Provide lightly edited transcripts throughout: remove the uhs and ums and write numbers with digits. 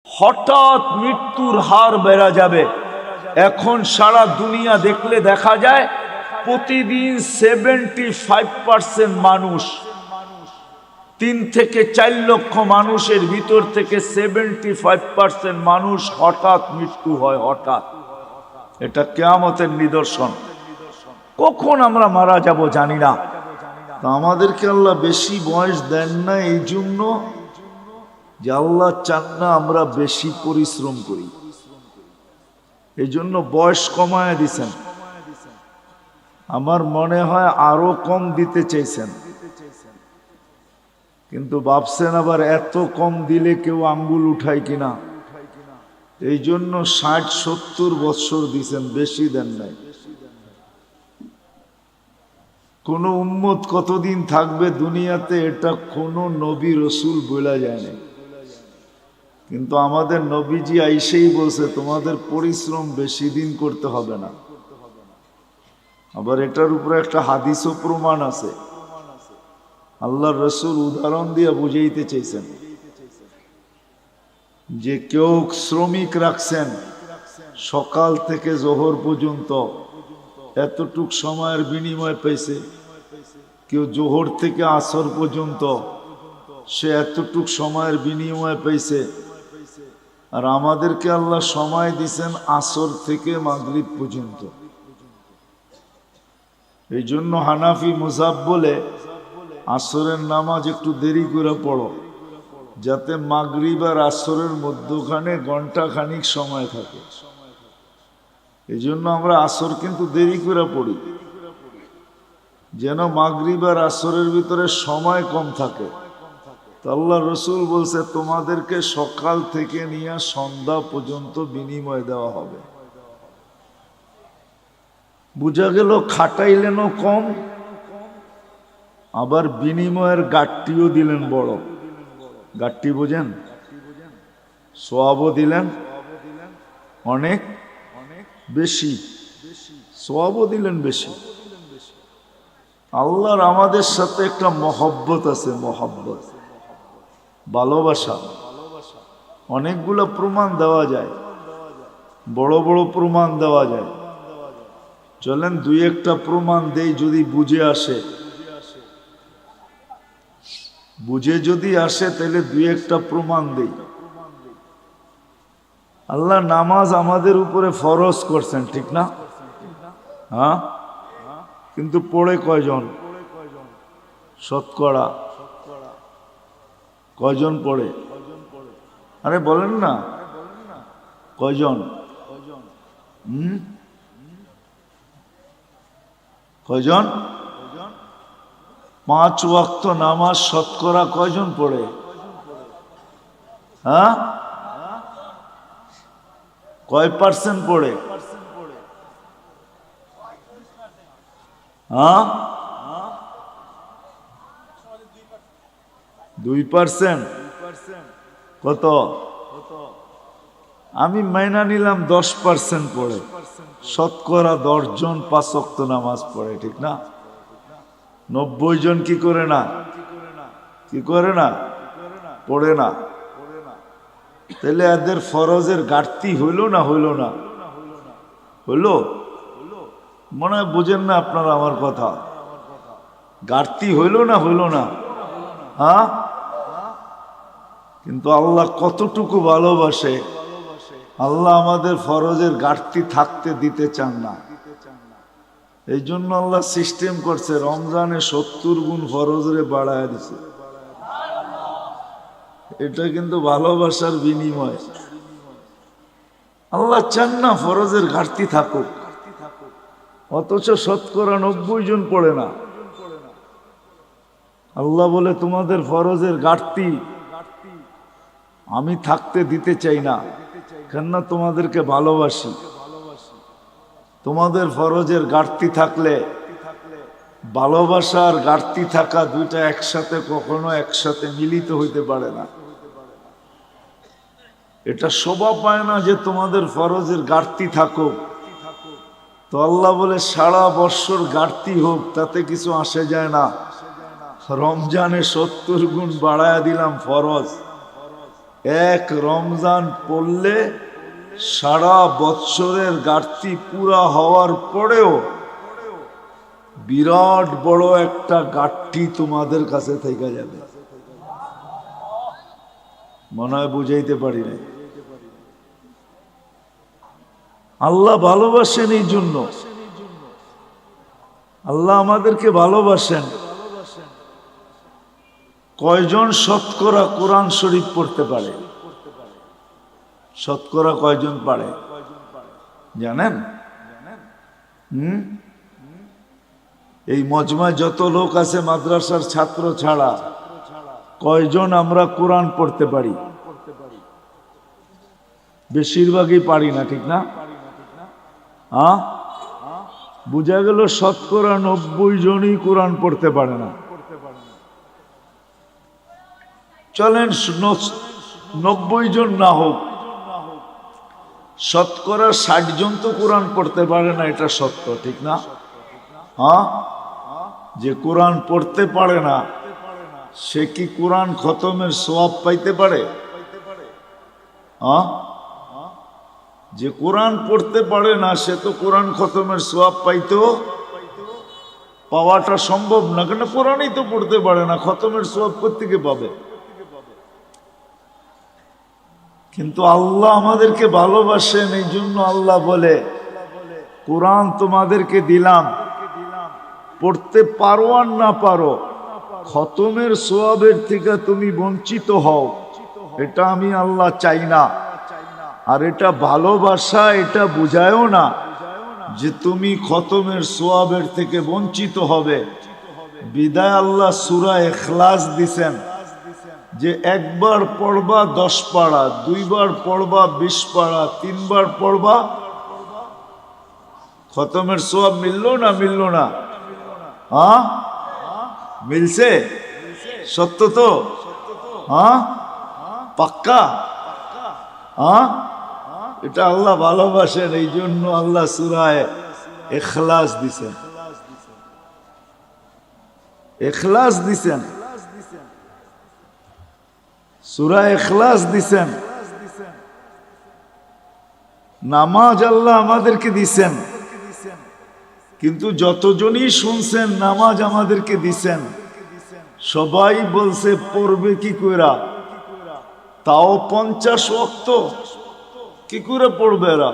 হঠাৎ মৃত্যুর হার বেড়ে যাবে। এখন সারা দুনিয়া দেখলে দেখা যায় প্রতিদিন 75% মানুষ, 3 থেকে 4 লক্ষ মানুষের ভিতর থেকে 75% মানুষ হঠাৎ মৃত্যু হয়। হঠাৎ, এটা কিয়ামতের নিদর্শন। কখন আমরা মারা যাব জানি না। তো আমাদেরকে আল্লাহ বেশি বয়স দেন না এই জন্য যে আল্লাহ চান না আমরা বেশি পরিশ্রম করি, এই জন্য বয়স কমায় দিছেন। আমার মনে হয় আরো কম দিতে চাইছেন, কিন্তু ভাবছেন আবার এত কম দিলে কেউ আঙ্গুল উঠায় কিনা, এই জন্য 60-70 বৎসর দিছেন, বেশি দেন নাই। কোন উম্মত কতদিন থাকবে দুনিয়াতে এটা কোন নবী রসুল বলা যায় না, কিন্তু আমাদের নবীজি আইসেই বলছে তোমাদের পরিশ্রম বেশি দিন করতে হবে না। আবার এটার উপরে একটা হাদিসও প্রমাণ আছে। আল্লাহর রসুল উদাহরণ দিয়ে বুঝাইতে চাইছেন যে কেউ শ্রমিক রাখছেন সকাল থেকে জোহর পর্যন্ত, এতটুক সময়ের বিনিময় পেয়েছে। কেউ জোহর থেকে আসর পর্যন্ত, সে এতটুক সময়ের বিনিময় পেয়েছে। আর আমাদেরকে আল্লাহ সময় দিছেন আসর থেকে মাগরিব পর্যন্ত। এই জন্য হানাফি মুযাব বলে আসরের নামাজ একটু দেরি করে পড়ো, যাতে মাগরিব আর আসরের মধ্যখানে ঘন্টা খানিক সময় থাকে। এই জন্য আমরা আসর কিন্তু দেরি করে পড়ি, যেন মাগরিব আর আসরের ভিতরে সময় কম থাকে। তো আল্লাহ রসুল বলছে তোমাদেরকে সকাল থেকে নিয়ে সন্ধ্যা পর্যন্ত বিনিময় দেওয়া হবে। বুঝা গেল খাটাইলেনও কম, আবার বিনিময়ের গাট্টিও দিলেন বড়। গাট্টি বোঝেন? সওয়াবও দিলেন অনেক বেশি, সওয়াবও দিলেন বেশি। আল্লাহর আমাদের সাথে একটা মহব্বত আছে, মহব্বত, ভালোবাসা। অনেকগুলো প্রমাণ দেওয়া যায়, বড় বড় প্রমাণ দেওয়া যায়। চলেন 2-1টা প্রমাণ দেই, যদি বুঝে আসে। বুঝে যদি আসে তাহলে 2-1টা প্রমাণ দেই। আল্লাহ নামাজ আমাদের উপরে ফরজ করছেন, ঠিক না? হ্যাঁ, কিন্তু পড়ে কয়জন? শতকরা কয়জন পড়ে? আরে বলেন না, কয়জন? কয়জন? 5 ওয়াক্ত নামাজ শতকরা কয়জন পড়ে? হ্যাঁ, কয় পার্সেন্ট পড়ে? হ্যাঁ, 2%। কত? আমি মাইনা নিলাম 10% পড়ে। শতকরা 10 জন 5 ওয়াক্ত নামাজ পড়ে, ঠিক না? 90 জন কি করে না? কি করে না? পড়ে না। তাহলে এদের ফরজের ঘাটতি হইল না হইল না? হইল। মনে হয় বুঝেন না আপনারা আমার কথা। ঘাটতি হইল না হইল না? হ্যাঁ, কিন্তু আল্লাহ কতটুকু ভালোবাসে, আল্লাহ আমাদের ফরজের ঘাটতি থাকতে দিতে চান না। এই জন্য আল্লাহ সিস্টেম করছে, রমজানে 70 গুণ ফরজরে বাড়ায় দিছে। এটা কিন্তু ভালোবাসার বিনিময়। আল্লাহ চান না ফরজের ঘাটতি থাকুক, অথচ শতকরা 90 জন পড়ে না। আল্লাহ বলে তোমাদের ফরজের ঘাটতি আমি থাকতে দিতে চাই না, কেননা তোমাদেরকে ভালোবাসি। তোমাদের ফরজের ঘাটতি থাকলে, ভালোবাসার ঘাটতি থাকা, দুইটা একসাথে কখনো একসাথে মিলিত হইতে পারে না। এটা শোভা পায় না যে তোমাদের ফরজের ঘাটতি থাকুক। তো আল্লাহ বলে সারা বৎসর ঘাটতি হোক, তাতে কিছু আসে যায় না। রমজানে 70 গুণ বাড়ায়া দিলাম ফরজ, এক রমজান পড়লে সারা বৎসরের ঘাটতি পুরা হওয়ার পরেও বিরাট বড় একটা ঘাটতি তোমাদের কাছে থেকে যাবে। মনে হয় বুঝাইতে পারি না। আল্লাহ ভালোবাসেন, এই জন্য আল্লাহ আমাদেরকে ভালোবাসেন। কয়জন শতকরা কোরআন শরীফ পড়তে পারে? শতকরা কয়জন পারে জানেন? এই মজমায় যত লোক আছে মাদ্রাসার ছাত্র ছাড়া কয়জন আমরা কোরআন পড়তে পারি? বেশিরভাগই পারি না, ঠিক না? হ্যাঁ, বুঝা গেল শতকরা 90 জনই কোরআন পড়তে পারে না। চলেন 90 জন না হোক, শতকরা 60 জন তো কোরআন পড়তে পারে না, এটা সত্য, ঠিক না? হ্যাঁ, যে কোরআন পড়তে পারে না সে কি কোরআন খতমের সওয়াব পাইতে পারে? হ্যাঁ, যে কোরআন পড়তে পারে না সে তো কোরআন খতমের সওয়াব পাওয়াটা সম্ভব না, কেন কোরআনই তো পড়তে পারে না, খতমের সওয়াব কোত্থেকে পাবে? কিন্তু আল্লাহ আমাদেরকে ভালোবাসেন, এই জন্য আল্লাহ বলে কোরআন তোমাদেরকে দিলাম, পড়তে পারো আর না পারো, খতমের সওয়াবের থেকে তুমি বঞ্চিত হও, এটা আমি আল্লাহ চাই না। আর এটা ভালোবাসা, এটা বুঝায়ও না যে তুমি খতমের সওয়াবের থেকে বঞ্চিত হবে। বিদায় আল্লাহ সূরা ইখলাস দিছেন যে একবার পড়বা 10 পারা, 2 বার পড়বা 20 পারা, 3 বার পড়বা, খতমের সওয়াব মিললো না? মিললো না? হ্যাঁ, মিলছে? সত্য তো? হ্যাঁ, পাক্কা? হ্যাঁ, এটা আল্লাহ ভালোবাসেন, এই জন্য আল্লাহ সূরা ইখলাস দিছেন। ইখলাস দিছেন, সূরা ইখলাস দিছেন। নামাজ আল্লাহ আমাদেরকে দিছেন, কিন্তু যতজনই শুনছেন নামাজ আমাদেরকে দিছেন সবাই বলছে পড়বে কি কইরা, তাও 50 ওয়াক্ত কি করে পড়বে এরা?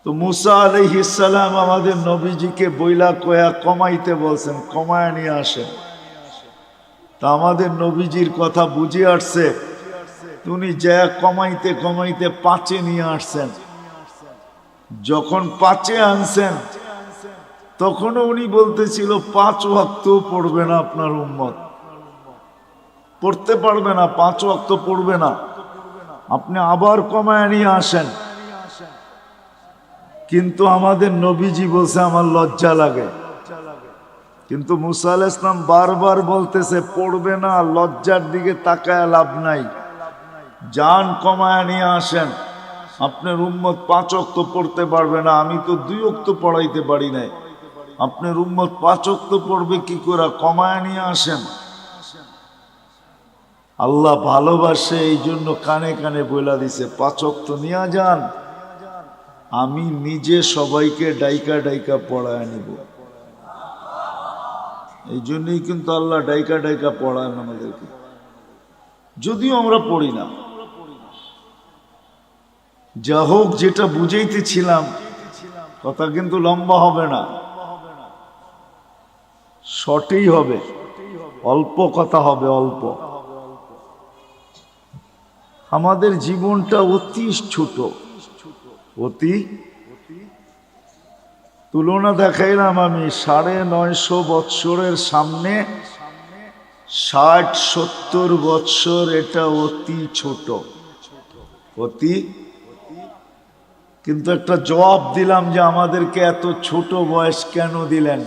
তো মুসা আলাইহিস সালাম আমাদের নবীজিকে বইলা কয়া কমাইতে বলছেন, কমায় নিয়ে আসেন। তা আমাদের নবীজির কথা বুঝে আসছে, উনি যা কমাইতে কমাইতে 5-এ নিয়ে আসছেন। যখন 5-এ আনছেন তখনও উনি বলতেছিল 5 ওয়াক্ত পড়বে না, আপনার উম্মত পড়তে পারবে না, 5 ওয়াক্ত পড়বে না, আপনি আবার কমায় নিয়ে আসেন। কিন্তু আমাদের নবীজি বলছে আমার লজ্জা লাগে। কিন্তু মুসা আলাইহিস সালাম বারবার বলতেছে পড়বে না, লজ্জার দিকে তাকায় লাভ নাই, জান কমায় নিয়ে আসেন। আপনার উম্মত 5 ওয়াক্ত পড়তে পারবে না, আমি তো 2 ওয়াক্ত পড়াইতে পারি নাই, আপনার উম্মত 5 ওয়াক্ত পড়বে কি করে? কমায় নিয়ে আসেন। আল্লাহ ভালোবাসে, এই জন্য কানে কানে বইলা দিছে 5 ওয়াক্ত নিয়ে যান, আমি নিজে সবাইকে ডাইকা ডাইকা পড়ায় নিব। এই জন্যই কিন্তু আল্লাহ ডাইকা ডাইকা পড়ায় আমাদেরকে, যদিও আমরা পড়ি না। যা হোক, যেটা বুঝাইতেছিলাম, কথা কিন্তু লম্বা হবে না, শর্টই হবে, অল্প কথা হবে, অল্প। আমাদের জীবনটা অতি ছোট, অতি। তুলনা দেখাইলাম আমি, 950 বৎসরের সামনে 60-70 বৎসর, এটা অতি ছোট, অতি। কিন্তু একটা জবাব দিলাম যে আমাদেরকে এত ছোট বয়স কেন দিলেন,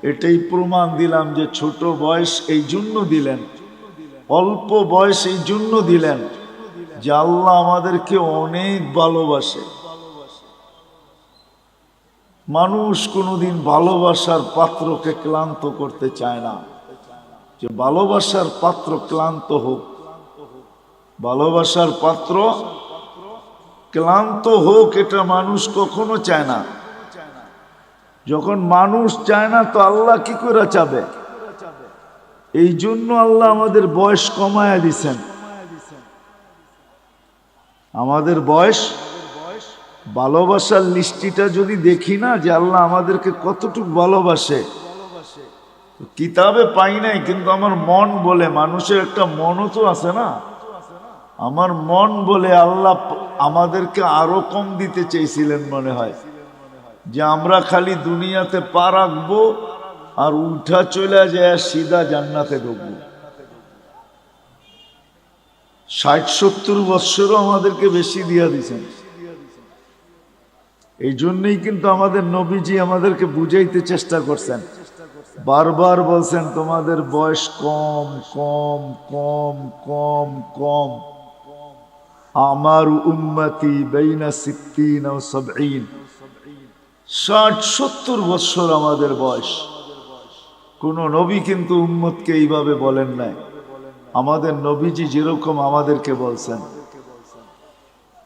এটাই প্রমাণ দিলাম যে ছোট বয়স এই জন্য দিলেন, অল্প বয়স এই জন্য দিলেন যে আল্লাহ আমাদেরকে অনেক ভালোবাসে। মানুষ কোনোদিন ভালোবাসার পাত্রকে ক্লান্ত করতে চায় না, যে ভালোবাসার পাত্র ক্লান্ত হোক। ভালোবাসার পাত্র ক্লান্ত হোক এটা মানুষ কখনো চায় না। যখন মানুষ চায় না তো আল্লাহ কি করে চাবে? এই জন্য আল্লাহ আমাদের বয়স কমায়া দিছেন। আমাদের বয়স, ভালোবাসার লিস্টিটা যদি দেখি না যে আল্লাহ আমাদেরকে কতটুকু ভালোবাসে, কিতাবে পাই নাই, কিন্তু আমার মন বলে, মানুষের একটা মনও তো আছে না, আমার মন বলে আল্লাহ আমাদেরকে আরো কম দিতে চেয়েছিলেন মনে হয়, যে আমরা খালি দুনিয়াতে পা রাখবো আর উঠা চলে যায় সিধা জান্নাতে ঢুকবো। 60-70 বৎসরও আমাদেরকে বেশি দিয়া দিয়েছেন। এই জন্যই কিন্তু আমাদের নবীজি আমাদেরকে বুঝাইতে চেষ্টা করছেন, বারবার বলছেন তোমাদের বয়স কম কম কম কম কম। আমার উম্মতি বাইনা 60 ও 70, 60-70 বৎসর আমাদের বয়স। কোন নবী কিন্তু উম্মতকে এইভাবে বলেন নাই। আমাদের নবীজি যেরকম আমাদেরকে বলছেন,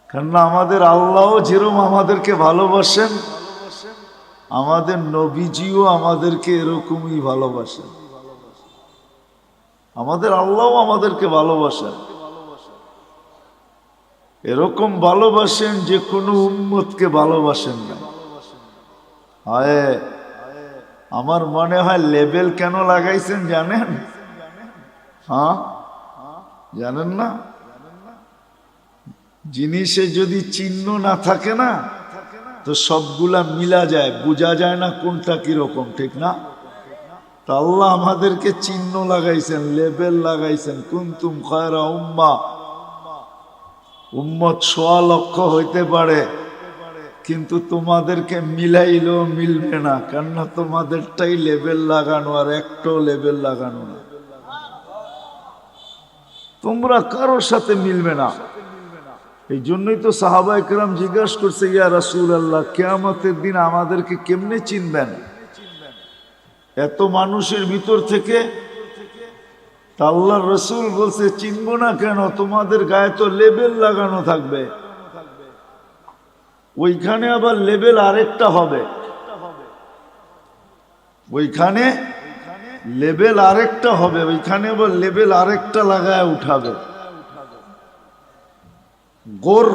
কেননা আমাদের আল্লাহ যেরকম আমাদেরকে ভালোবাসেন, আমাদের নবীজিও আমাদেরকে এরকমই ভালোবাসেন। আমাদের আল্লাহ আমাদেরকে ভালোবাসেন, এরকম ভালোবাসেন যে কোনো উম্মতকে ভালোবাসেন না। হায়, আমার মনে হয় লেবেল কেন লাগাইছেন জানেন? হ্যাঁ, জানেন না? জিনিসে যদি চিহ্ন না থাকে না তো সবগুলা মিলা যায়, বোঝা যায় না কোনটা কিরকম, ঠিক না? তা আল্লাহ আমাদেরকে চিহ্ন লাগাইছেন, লেবেল লাগাইছেন। কুনতুম খায়রা উম্মাহ, উম্মত 100 লক্ষ হইতে পারে, কিন্তু তোমাদেরকে মিলাইলেও মিলবে না, কেননা তোমাদেরটাই লেবেল লাগানো আর একটাও লেবেল লাগানো না। তোমরা কারোর সাথে মিলবে না। এই জন্যই তো সাহাবায়ে কেরাম জিজ্ঞাসা করছে, ইয়া রাসূলুল্লাহ, কিয়ামতের দিন আমাদেরকে কেমনে চিনবেন এত মানুষের ভিতর থেকে? তা আল্লাহর রাসূল বলছে, চিনব না কেন, তোমাদের গায়ে তো লেবেল লাগানো থাকবে। ওইখানে আবার লেবেল আরেকটা হবে, ওইখানে লেবেল আরেকটা হবে, ওইখানে আবার লেবেল আরেকটা লাগায় উঠাবে। গোর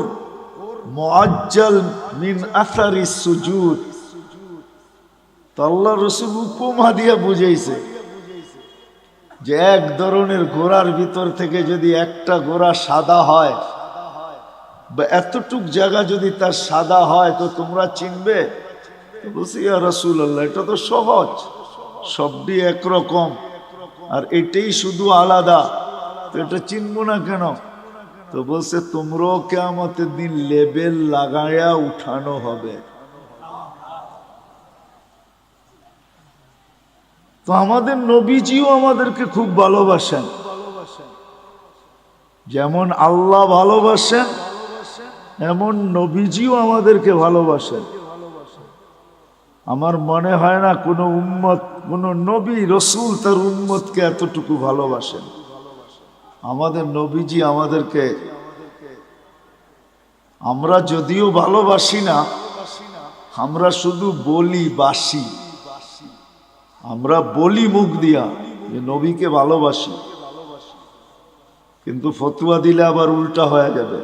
মুআজ্জাল মিন আসারি সুজুদ। তো আল্লাহ রাসূল উপমা দিয়া বুঝাইছে যে এক ধরনের ঘোড়ার ভিতর থেকে যদি একটা ঘোড়া সাদা হয়, বা এতটুক জায়গা যদি তার সাদা হয়, তো তোমরা চিনবে? বলছি, ইয়া রাসূলুল্লাহ, এটা তো সহজ, সবটি একরকম, আর এটাই শুধু আলাদা, তো এটা চিনবো না কেন? তো বলছে, তোমরাও কিয়ামতের দিন লেবেল লাগায়া উঠানো হবে। তো আমাদের নবীজিও আমাদেরকে খুব ভালোবাসেন, যেমন আল্লাহ ভালোবাসেন এমন নবীজিও আমাদেরকে ভালোবাসেন। আমার মনে হয় না কোনো উম্মত, কোনো নবী রসুল তার উম্মতকে এতটুকু ভালোবাসেন। আমাদের নবীজি আমাদেরকে, আমরা যদিও ভালোবাসি না, আমরা শুধু বলি বাসি, আমরা বলি মুখ দিয়া যে নবীকে ভালোবাসি, কিন্তু ফতুয়া দিলে আবার উল্টা হয়ে যাবে।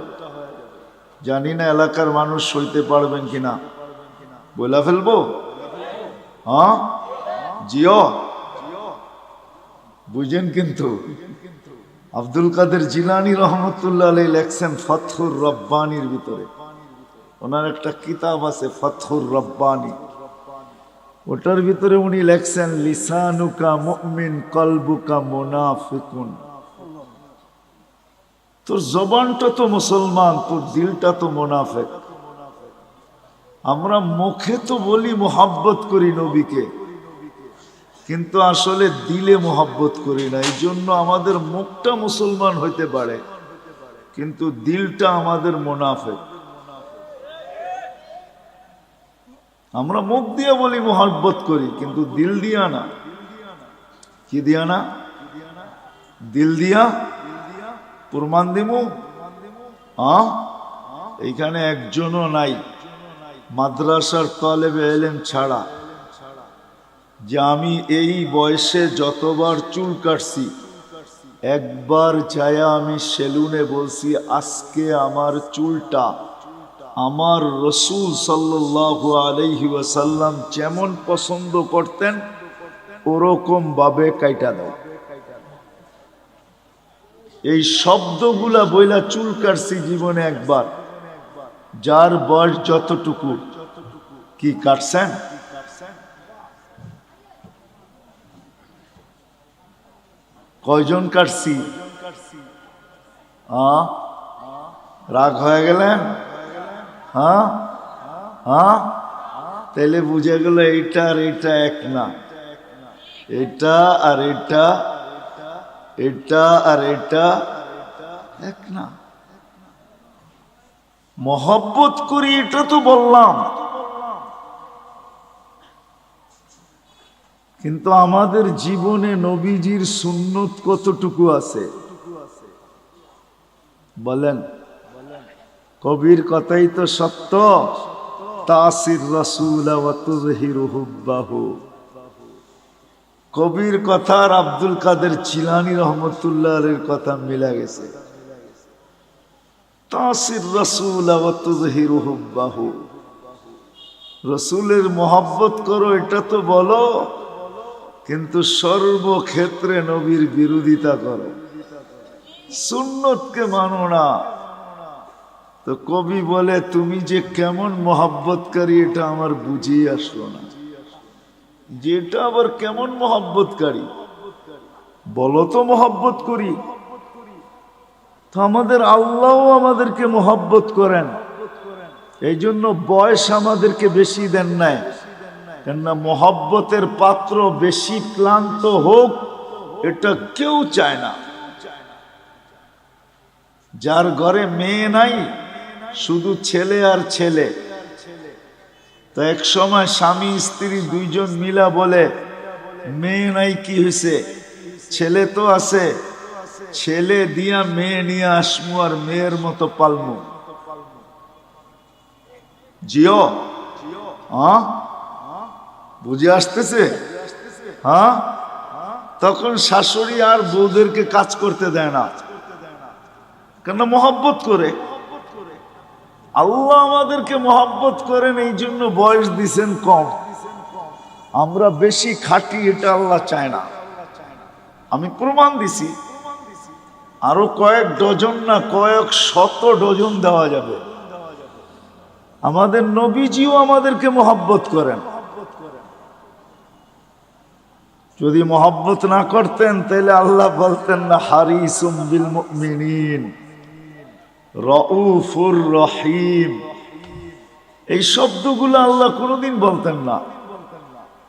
জানি না এলাকার মানুষ সইতে পারবেন কিনা, বলে ফেলবো? হ্যাঁ, জিও বুঝেন। কিন্তু আব্দুল কাদের জিলানী রহমতুল্লাহ আলাইহি লেখছেন ফাতহুর রব্বানির ভিতরে, ওনার একটা কিতাব আছে ফাতহুর রব্বানি, ওটার ভিতরে উনি লেখছেন লিসানুকা মুমিন কলবুকা মুনাফিকুন। তোর জবানটা তো মুসলমান, তোর দিলটা তো মুনাফিক। আমরা মুখে তো বলি মোহাব্বত করি নবীকে, কিন্তু আসলে দিলে মোহাব্বত করি না। এই জন্য আমাদের মুখটা মুসলমান হইতে পারে, কিন্তু দিলটা আমাদের মুনাফিক। আমরা মুখ দিয়ে বলি মোহাব্বত করি, কিন্তু দিল দিয়া না। কি দিয়া না? দিল দিয়া প্রমাণ দিমু। এইখানে একজনও নাই মাদ্রাসার তালেবে ইলম ছাড়া যে আমি এই বয়সে যতবার চুল কাটছি একবার যায়া আমি সেলুনে বলছি আজকে আমার চুলটা আমার রসূল সাল্লাল্লাহু আলাইহি ওয়াসাল্লাম যেমন পছন্দ করতেন ওরকম ভাবে কাইটা দাও। এই শব্দগুলা বইলা চুল কাটছি জীবনে একবার। যার বয়স যতটুকু কি কাটছেন? কয়জন কাটছি? রাগ হয়ে গেলেন? তাহলে বুঝে গেল এইটা আর এটা এক না, এটা আর এটা, এটা আর এটা এক না। মহব্বত করি এটা তো বললাম, কিন্তু আমাদের জীবনে নবীজির সুন্নত কতটুকু আছে বলেন? কবির কথাই তো সত্য, তাসির রাসূল ওয়া তুযহিরু হুব্বাহু। কবির কথা আর আব্দুল কাদের জিলানী রহমতুল্লাহ আলাইহির কথা মিলা গেছে। তাসির রাসূল ওয়া তুযহিরু হুব্বাহু, রসুলের মহব্বত করো এটা তো বলো, কিন্তু সর্বক্ষেত্রে নবীর বিরোধিতা করো, সুন্নতকে মানো না। তো কবি বলে তুমি যে কেমন মহব্বতকারী এটা আমার বুঝিয়ে আসলো না। যেটা আবার কেমন মহব্বতকারী বলো তো? মহব্বত করি তো আমাদের আল্লাহ আমাদেরকে মহব্বত করেন, এই জন্য বয়স আমাদেরকে বেশি দেন নাই। কেননা মহব্বতের পাত্র বেশি ক্লান্ত হোক এটা কেউ চায় না। যার ঘরে মেয়ে নাই, শুধু ছেলে আর ছেলে, তো এক সময় স্বামী স্ত্রী দুইজন মিলা বলে মেয়ে নাই কি হয়েছে, ছেলে তো আছে, ছেলে দিয়া মেয়ে নিয়ে আসমু আর মেয়ের মতো পালমু। জিও বুঝে আসতেছে? তখন শাশুড়ি আর বউদেরকে কাজ করতে দেয় না, কেন? মহব্বত করে। আল্লাহ আমাদেরকে মহব্বত করেন, এই জন্য বয়স দিছেন কম। আমরা বেশি খাটি, এটা আল্লাহ চায় না। আমি প্রমাণ দিছি, আরো কয়েক ডজন না কয়েক শত ডজন দেওয়া যাবে। আমাদের নবীজিও আমাদেরকে মহব্বত করেন। যদি মহব্বত না করতেন তাহলে আল্লাহ বলতেন না হারিসুম বিল মুমিনিন রাউফুর রহিম। এই শব্দগুলো আল্লাহ কোনোদিন বলতেন না।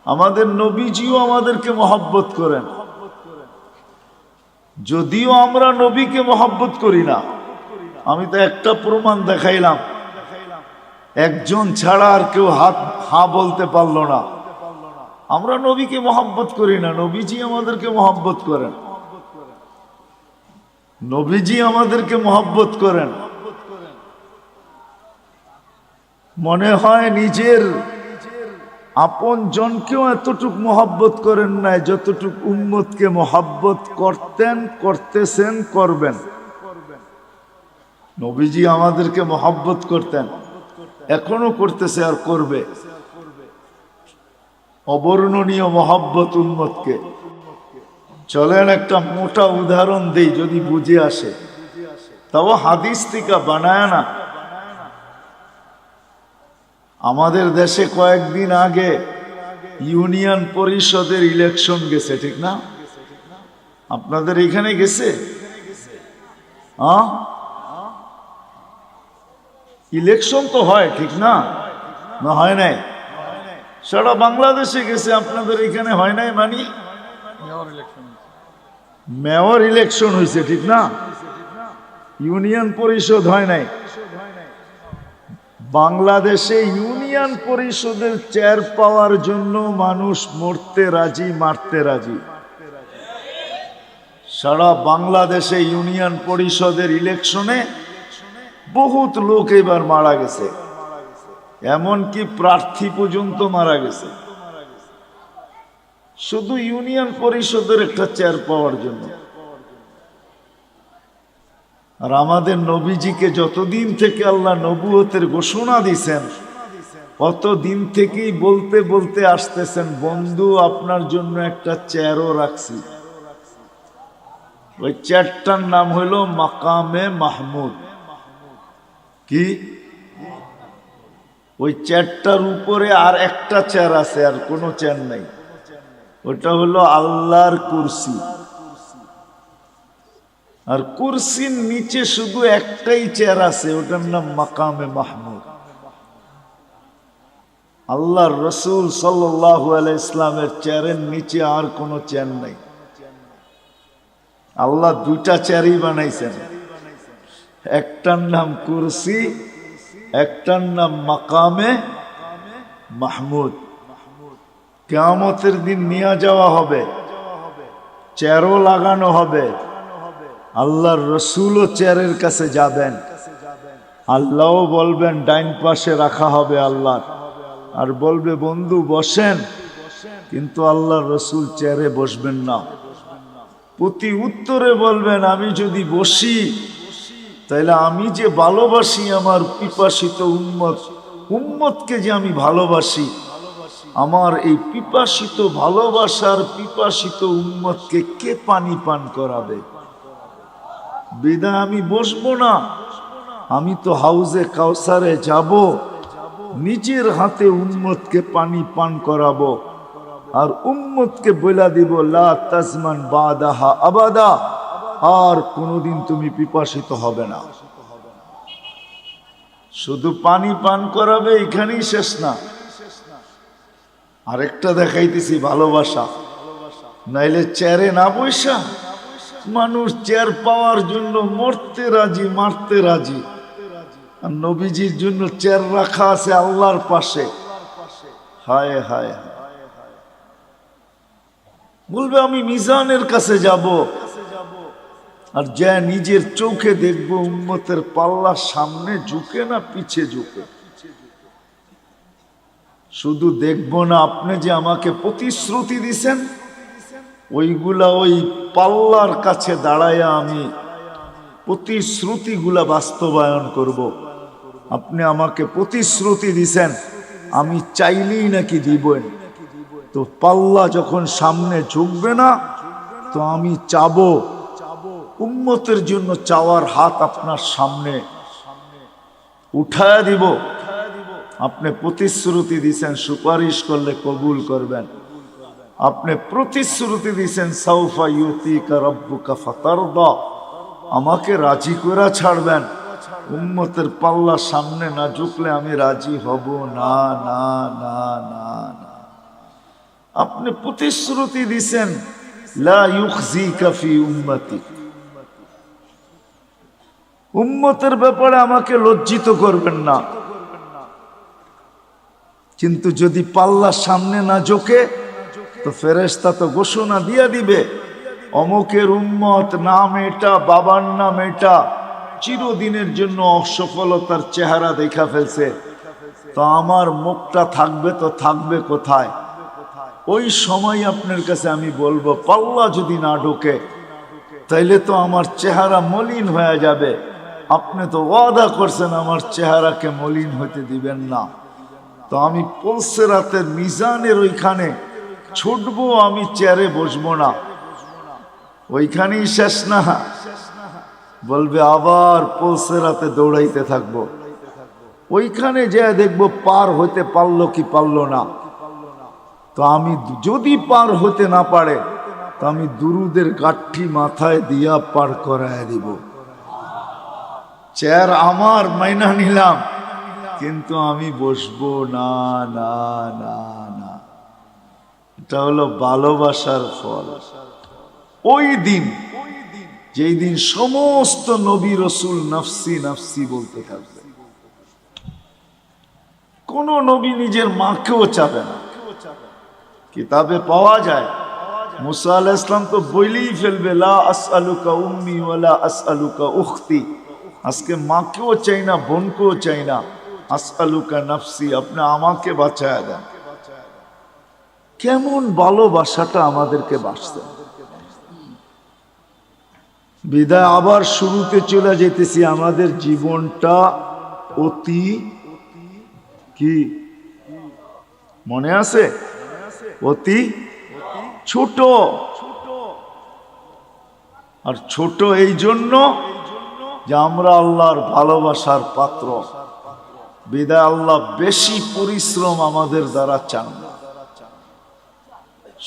আমাদের নবীজিও আমাদেরকে মহব্বত করেন, যদিও আমরা নবীকে মহব্বত করি না। আমি তো একটা প্রমাণ দেখাইলাম, একজন ছাড়া আর কেউ হা বলতে পারলো না। আমরা নবীকে মহব্বত করি না, নবীজি আমাদেরকে মহব্বত করেন। নবীজি আমাদেরকে মহব্বত করেন। মনে হয় নিজের আপন জনকেও এতটুক মহব্বত করেন নাই যতটুক উম্মতকে মহব্বত করতেন, করতেছেন, করবেন। নবীজি আমাদেরকে মহব্বত করতেন, এখনো করতেছে আর করবে। অবর্ণনীয় মহব্বত উম্মতকে। চলেন একটা মোটা উদাহরণ দেই যদি বুঝে আসে, তাও হাদিস থেকে বানায় না। আমাদের দেশে কয়েকদিন আগে ইউনিয়ন পরিষদের ইলেকশন গেছে, ঠিক না? আপনাদের এখানে গেছে? ইলেকশন তো হয়, ঠিক না? না হয় নাই? সারা বাংলাদেশে গেছে, আপনাদের এখানে হয় নাই? মানি মেয়র ইলেকশন হয়েছে, ঠিক না? ইউনিয়ন পরিষদ হয় নাই। বাংলাদেশে ইউনিয়ন পরিষদের চেয়ার পাওয়ার জন্য মানুষ মরতে রাজি, মারতে রাজি। সারা বাংলাদেশে ইউনিয়ন পরিষদের ইলেকশনে বহুত লোক এবার মারা গেছে, এমনকি প্রার্থী পর্যন্ত মারা গেছে, শুধু ইউনিয়ন পরিষদের একটা চেয়ার পাওয়ার জন্য। আর আমাদের নবীজিকে যতদিন থেকে আল্লাহ নবুয়তের ঘোষণা দিছেন, অতদিন থেকেই বলতে বলতে আসতেছেন, বন্ধু আপনার জন্য একটা চেয়ারও রাখছি। ওই চেয়ারটার নাম হইল মাকামে মাহমুদ। কি? ওই চেয়ারটার উপরে আর একটা চেয়ার আছে, আর কোনো চেয়ার নাই। ওটা হলো আল্লাহর কুরসি। আর কুরসির নিচে শুধু একটাই চেয়ার আছে, ওটার নাম মাকামে মাহমুদ। আল্লাহর রসুল সাল্লাল্লাহু আলাইহি ইসলামের চেয়ারের নিচে আর কোনো চেয়ার নাই। আল্লাহ দুইটা চেয়ারই বানাইছেন, একটার নাম কুরসি, একটার নাম মাকামে মাহমুদ। কিয়ামতের দিন নিয়ে যাওয়া হবে, চেয়ারও লাগানো হবে, আল্লাহর রসুলও চেয়ারের কাছে যাবেন, আল্লাহও বলবেন ডাইন পাশে রাখা হবে আল্লাহ, আর বলবে বন্ধু বসেন, কিন্তু আল্লাহর রসুল চেয়ারে বসবেন না। প্রতি উত্তরে বলবেন আমি যদি বসি তাহলে আমি যে ভালোবাসি আমার পিপাসিত উম্মতকে যে আমি ভালোবাসি, আমার এই পিপাসিত ভালোবাসার পিপাসিত উম্মতকে কে পানি পান করাবে? বিদায় আমি বসবো না। আমি তো হাউজে কাউসারে যাব, নিজের হাতে উম্মতকে পানি পান করাবো, আর উম্মতকে বলে দিব লা তাজমান বাদাহা আবাদা, আর কোনোদিন তুমি পিপাসিত হবে না। শুধু পানি পান করাবে, এখানেই শেষ না। আরেকটা দেখাইতেছি ভালোবাসা। নাইলে চেয়ারে না বসা মানুষ চেয়ার পাওয়ার জন্য মরতে রাজি, মারতে রাজি। আর নবীজির জন্য চেয়ার রাখা আছে আল্লাহর পাশে। হায় হায়, বলবে আমি মিজানের কাছে যাব, আর যা নিজের চোখে দেখবো উম্মতের পাল্লা সামনে ঝুঁকে না পিছে ঝুঁকে। শুধু দেখবো না, আপনি যে আমাকে প্রতিশ্রুতি দিছেন ওইগুলা ওই পাল্লার কাছে দাঁড়াইয়া আমি প্রতিশ্রুতিগুলা বাস্তবায়ন করব। আপনি আমাকে প্রতিশ্রুতি দিছেন, আমি চাইলেই নাকি দিবেন। তো পাল্লা যখন সামনে ঝুঁকবে না, তো আমি চাবো, উম্মতের জন্য চাওয়ার হাত আপনার সামনে উঠায়া দিব। আপনি প্রতিশ্রুতি দিছেন সুপারিশ করলে কবুল করবেন। আপনি প্রতিশ্রুতি দিছেন সাউফা ইউতিকা রাব্বুকা ফাতারদা, আমাকে রাজি করে ছাড়বেন। উম্মতের পাল্লা সামনে না ঝুঁকলে আমি রাজি হব না, না না না না। আপনি প্রতিশ্রুতি দিছেন লা ইউখজিকা ফি উম্মতি, উম্মতের ব্যাপারে আমাকে লজ্জিত করবেন না। কিন্তু যদি পাল্লা সামনে না ঝোঁকে, তো ফেরেশতা তো ঘোষণা দিয়া দিবে অমুকের উম্মত নাম এটা, বাবার নাম এটা, চিরদিনের জন্য অসফলতার চেহারা দেখা ফেলছে। তো আমার মুখটা থাকবে তো থাকবে কোথায়? ওই সময় আপনার কাছে আমি বলবো পাল্লা যদি না ঢোকে তাইলে তো আমার চেহারা মলিন হয়ে যাবে। আপনি তো ওয়াদা করছেন আমার চেহারাকে মলিন হতে দিবেন না। তো আমি পুলসিরাতের মিজানের ওইখানে ছুটবো, আমি চেয়ারে বসবো না। ওইখানেই শেষ না, বলবে আবার পুলসিরাতে দৌড়াইতে থাকবো। ওইখানে যে দেখবো পার হতে পারলো কি পারলো না। তো আমি যদি পার হতে না পারে, তো আমি দুরুদের গাঠি মাথায় দিয়া পার করায় দিব। চেয়ার আমার মাইনা নিলাম, কিন্তু আমি বসবো না, না না না। এটা হলো ভালোবাসার ফল। ওই দিন, যেই দিন সমস্ত নবী রসুল নফসি নফসি বলতে থাকবে, কোন নবী নিজের মাকেও চাবে না। কিতাবে পাওয়া যায় মুসা আলাইহিস সালাম তো বলেই ফেলবে লা আসআলুকা উম্মি ওয়ালা আসআলুকা উখতি, আজকে মাকেও চাই না, বোনকেও চাই না। আসআলুকা নাফসি, আপনি আমাকে বাঁচায়া দেন। কেমন ভালোবাসাটা আমাদেরকে বাঁচতেন। বিদায় আবার শুরুতে চলে যেতেছি। আমাদের জীবনটা অতি কি মনে আছে? অতি ছোট। আর ছোট এই জন্য যে আমরা আল্লাহর ভালোবাসার পাত্র। বিদায় আল্লাহ বেশি পরিশ্রম আমাদের দ্বারা চান না।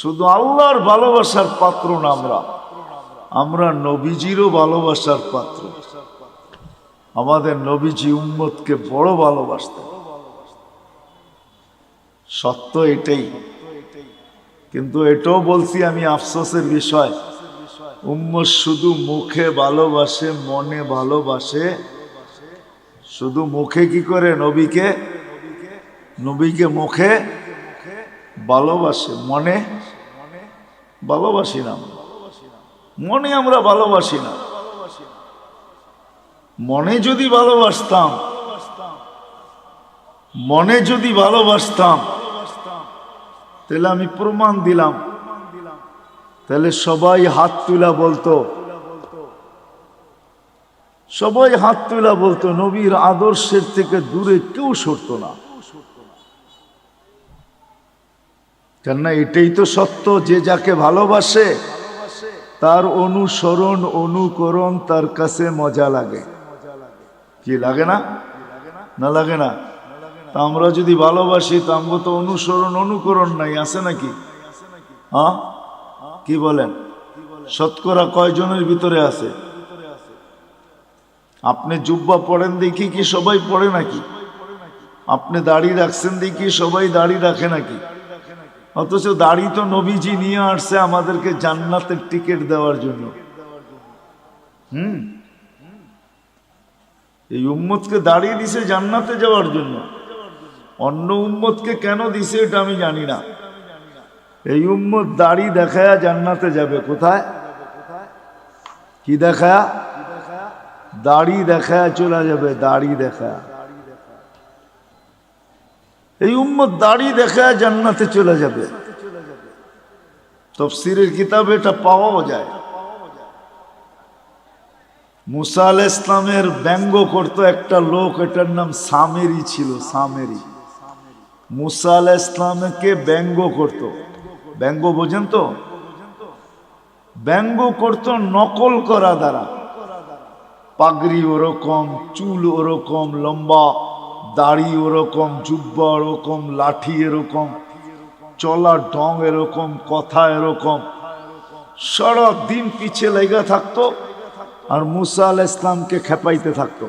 শুধু আল্লাহর ভালোবাসার পাত্র না, আমরা নবীজিরও ভালোবাসার পাত্র। আমাদের নবীজি উম্মতকে বড় ভালোবাসতেন, সত্য এটাই। কিন্তু এটাও বলছি আমি, আফসোসের বিষয়, উম্মত শুধু মুখে ভালোবাসে, মনে ভালোবাসে। শুধু মুখে কি করে? নবীকে মুখে ভালোবাসে, মনে ভালোবাসি না। মনে আমরা ভালোবাসি না। মনে যদি ভালোবাসতাম তাহলে আমি প্রমাণ দিলাম, তাহলে সবাই হাত তুলা বলতো, নবীর আদর্শের থেকে দূরে কেউ সরতো না। কেননা এটাই তো সত্য, যে যাকে ভালোবাসে তার অনুসরণ অনুকরণ তার কাছে মজা লাগে। কি লাগে না? না লাগে না? তা আমরা যদি ভালোবাসি তা আমরা তো অনুসরণ অনুকরণ নাই, আছে নাকি? হ্যাঁ, কি বলেন? শতকরা কয়জনের ভিতরে আছে? আপনি জুব্বা পড়েন দেখি কি সবাই পড়ে নাকি? আপনি দাড়ি রাখছেন দেখি সবাই দাড়ি রাখে নাকি? অথচ দাড়ি তো নবীজি নিয়ে আসছে আমাদেরকে জান্নাতের টিকিট দেওয়ার জন্য। এই উম্মতকে দাড়ি দিছে জান্নাতে যাওয়ার জন্য। অন্য উম্মতকে কেন দিছে এটা আমি জানি না। এই উম্মত দাড়ি দেখায়া জান্নাতে যাবে। কোথায়? কি দেখায়া? দাড়ি দেখায়া চলে যাবে। দাড়ি দেখায়া এই উম্মত দাড়ি দেখায়া জান্নাতে চলে যাবে। তাফসীরের কিতাবে এটা পাওয়াও যায়। মুসা আলাইহিস ইসলামের ব্যঙ্গ করত একটা লোক, এটার নাম সামেরি ছিল। সামেরি মুসা আলাইহিস ইসলামকে ব্যঙ্গ করত। ব্যঙ্গ বোঝেন তো? ব্যঙ্গ করত নকল করা দ্বারা। পাগড়ি ওরকম, চুল ওরকম লম্বা, দাড়ি ওরকম, জুব্বা ওরকম, লাঠি এরকম, চলার ঢং এরকম, কথা এরকম, সারা দিন পিছে লেগে থাকতো আর মুসা আলাইহিস ইসলামকে খেপাইতে থাকতো।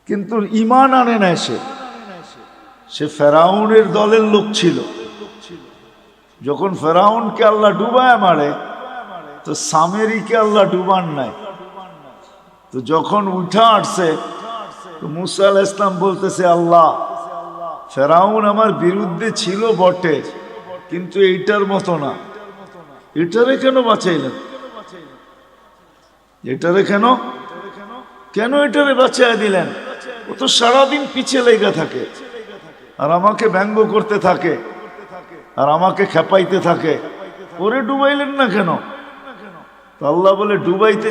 কিন্তু ঈমান আনে না। সে ফেরাউনের দলের লোক ছিল। যখন ফেরাউনকে আল্লাহ ডুবায় মারে তো সামেরিকে আল্লাহ ডুবান নাই। তো যখন উঠা আসছে তো মুসা আলাইহিস ইসলাম বলতেছে, আল্লাহ, ফেরাউন আমার বিরুদ্ধে ছিল বটে, কিন্তু এইটার মতো না। এটারে কেন বাঁচাইলেন? এটারে কেন এটারে বাঁচাইয়া দিলেন? ও তো সারাদিন পিছিয়ে লেগে থাকে আর আমাকে ব্যঙ্গ করতে থাকে আর আমাকে খেপাইতে থাকে। ওরে ডুবাইলেন না কেন? তো আল্লাহ বলে, ডুবাইতে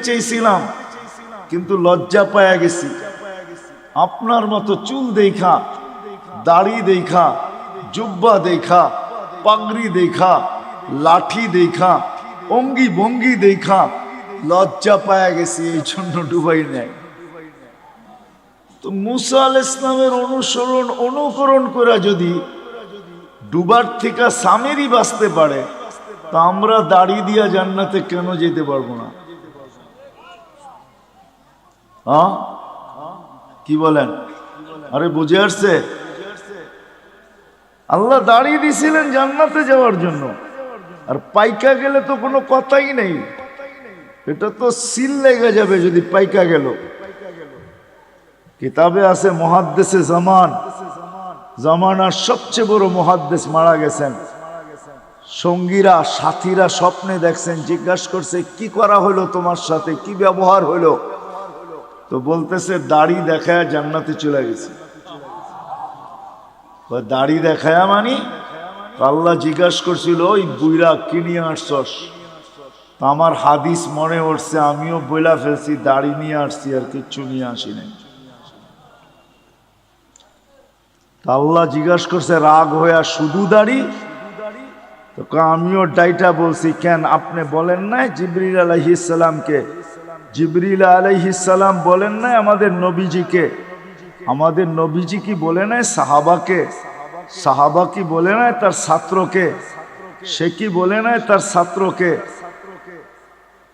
চাইছিলাম কিন্তু লজ্জা পায়া গেছি। আপনার মতো চুল দেখা, দাড়ি দেখা, জুব্বা দেখা, পাগড়ি দেখা, লাঠি দেখা, অঙ্গি ভঙ্গি দেখা লজ্জা পায়া গেছি, এই জন্য ডুবাই নাই। তো মুসা আলাইহিস ইসলামের অনুসরণ অনুকরণ করে যদি ডুবার থেকে সামেরি বাঁচতে পারে, তা আমরা দাড়ি দিয়া জান্নাতে কেন যেতে পারবো না? হ্যাঁ, কি বলেন? আরে বুঝে আসছে? আল্লাহ দাড়ি দিছিলেন জান্নাতে যাওয়ার জন্য, আর পাইকা গেলে তো কোনো কথাই নেই। এটা তো সিল লেগে যাবে যদি পাইকা গেল। কিতাবে আছে মুহাদ্দিসে জামানার সবচেয়ে বড় মুহাদ্দিস মারা গেছেন, সঙ্গীরা সাথীরা স্বপ্নে দেখছেন, জিজ্ঞাসা করছে কি করা হলো তোমার সাথে, কি ব্যবহার হলো? তো বলতেছে দাড়ি দেখায় জান্নাতে চলে গেছে। দাড়ি দেখায় মানি? আল্লাহ জিজ্ঞাসা করছিল ওই বুইরা কি নিয়ে আসছস? আমার হাদিস মনে উঠছে, আমিও বইলা ফেলছি দাড়ি নিয়ে আসছি, আর কিচ্ছু নিয়ে আসি নাই। আল্লাহ জিজ্ঞাসা করছে রাগ হইয়া শুধু দাড়ি? তো আমিও ডাইটা বলছি, কেন আপনি বলেন নাই জিবরিল আলাইহিস সালামকে, জিবরিল আলাইহিস সালাম বলেন নাই আমাদের নবীজিকে, আমাদের নবীজি কি বলে নাই সাহাবাকে, সাহাবা কি বলে নাই তার ছাত্রকে, সে কি বলে নাই তার ছাত্রকে?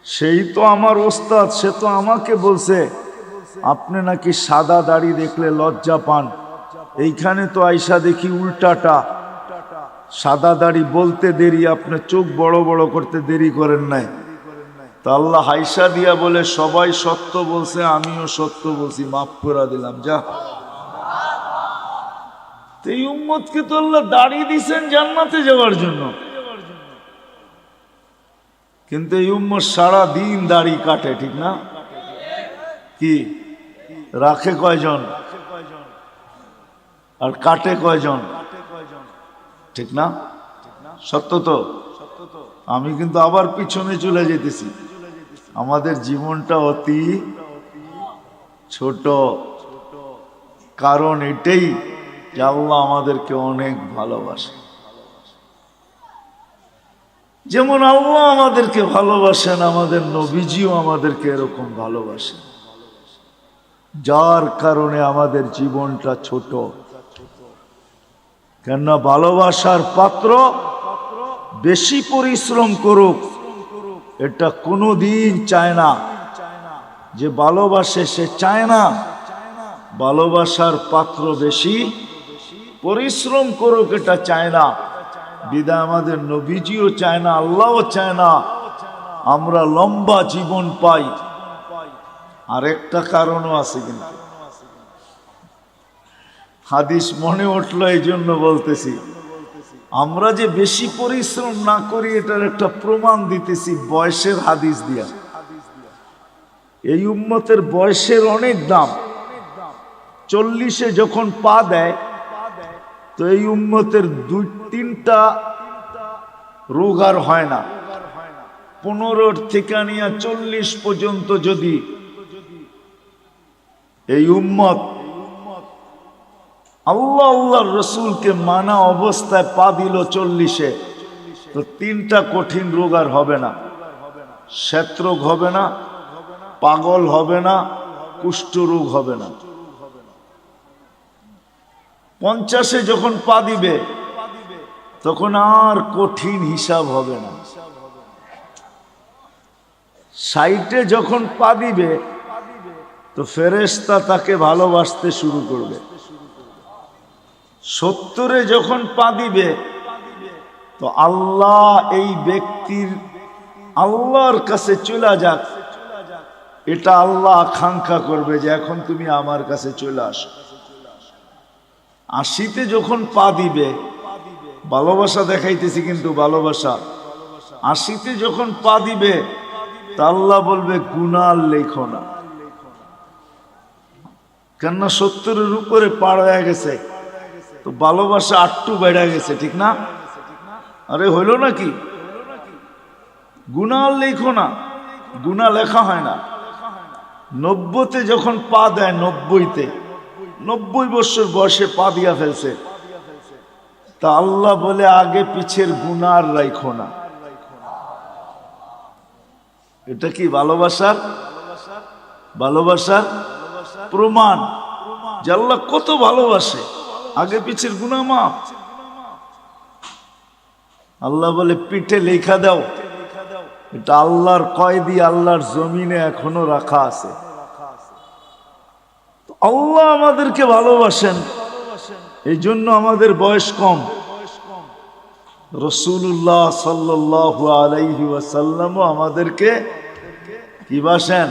সেই তো আমার ওস্তাদ, সে তো আমাকে বলছে আপনি নাকি সাদা দাড়ি দেখলে লজ্জা পান। এইখানে তো আইসা দেখি উল্টাটা, সাদা দাড়ি বলতে দেরি, আপনি চোখ বড় বড় করতে দেরি করেন নাই। তা আল্লাহ হাইসা দিয়া বলে সবাই সত্য বলছে, আমিও সত্য বলছি, মাফ করে দিলাম যা। এই উম্মতকে তো আল্লাহ দাড়ি দিছেন জান্নাতে যাওয়ার জন্য, কিন্তু এই উম্মত সারা দিন দাড়ি কাটে, ঠিক না? কি রাখে কয়জন আর কাটে কয়জন? ঠিক না? সত্য তো? আমি কিন্তু আবার পিছনে চলে যেতেছি। আমাদের জীবনটা অতি ছোট, কারণ এটাই যে আল্লাহ আমাদেরকে অনেক ভালোবাসে। যেমন আল্লাহ আমাদেরকে ভালোবাসেন, আমাদের নবীজিও আমাদেরকে এরকম ভালোবাসেন, যার কারণে আমাদের জীবনটা ছোট। কেননা ভালোবাসার পাত্র বেশি পরিশ্রম করুক এটা কোনোদিন চায় না। যে ভালোবাসে সে চায় না ভালোবাসার পাত্র বেশি পরিশ্রম করুক, এটা চায় না। বিদায় আমাদের নবীজিও চায় না, আল্লাহও চায় না আমরা লম্বা জীবন পাই। আর একটা কারণও আছে, কিন্তু হাদিস মনে উঠলো এই জন্য বলতেছি। আমরা যে বেশি পরিশ্রম না করি এটার একটা প্রমাণ দিতেছি বয়সের হাদিস দিয়া। এই উম্মতের বয়সের অনেক দাম। 40-এ যখন পা দেয় তো এই উম্মতের 2-3টা রোগ আর হয় না। 15 থেকে নিয়ে 40 পর্যন্ত যদি এই উম্মত আল্লাহ আল্লাহর রসুলকে মানা অবস্থায় পা দিল 40-এ, তো 3টা কঠিন রোগ আর হবে না। শ্বেতরোগ হবে না, পাগল হবে না, কুষ্ঠ রোগ হবে না। 50-এ যখন পা দিবে তখন আর কঠিন হিসাব হবে না। 60-এ যখন পা দিবে তো ফেরেশতা তাকে ভালোবাসতে শুরু করবে। 70-এ যখন পা দিবে তো আল্লাহ এই ব্যক্তির আল্লাহর কাছে চলে যাক, এটা আল্লাহ আকাঙ্ক্ষা করবে যে এখন তুমি আমার কাছে চলে আসো। 80-তে যখন পা দিবে, ভালোবাসা দেখাইতেছি কিন্তু ভালোবাসা, 80-তে যখন পা দিবে তা আল্লাহ বলবে গুনাহ লেখো না, কেননা 70-এর উপরে পার হয়ে গেছে, তো ভালোবাসা আটটু বেড়ে গেছে, ঠিক না? আরে হইল নাকি? গুনাহ লেখো না, গুনাহ লেখা হয় না। 90-তে যখন পা দেয়, 90-তে 90 বছর বয়সে পা দিয়া ফেলছে, তা আল্লাহ বলে আগে পিছের গুনাহ আর রাখো না। এটা কি ভালোবাসার ভালোবাসার প্রমাণ যে আল্লাহ কত ভালোবাসে। আগে পিছের গুনাহ মাফ। আল্লাহ বলে পিঠে লেখা দাও, এটা আল্লাহর কয়েদি, আল্লাহর জমিনে এখনো রাখা আছে। আল্লাহ আমাদেরকে ভালোবাসেন, এই জন্য আমাদের বয়স কম। রাসূলুল্লাহ সাল্লাল্লাহু আলাইহি ওয়াসাল্লাম আমাদেরকে কি বাসেন?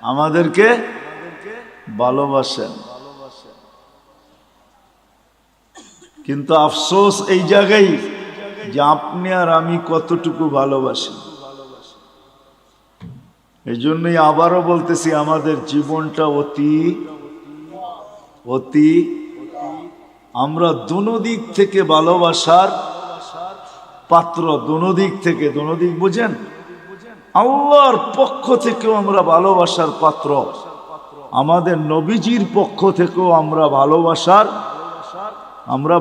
আমাদেরকে ভালোবাসেন। কিন্তু আফসোস এই জায়গায় যে আপনি আর আমি কতটুকু ভালোবাসি। এই জন্যই আবারও বলতেছি, আমাদের জীবনটা অতি অতি আমরা দোনো দিক থেকে ভালোবাসার পাত্র। দোনো দিক থেকে, দোনো দিক বুঝেন? আল্লাহর পক্ষ থেকেও আমরা ভালোবাসার পাত্র, আমাদের নবীজির পক্ষ থেকেও আমরা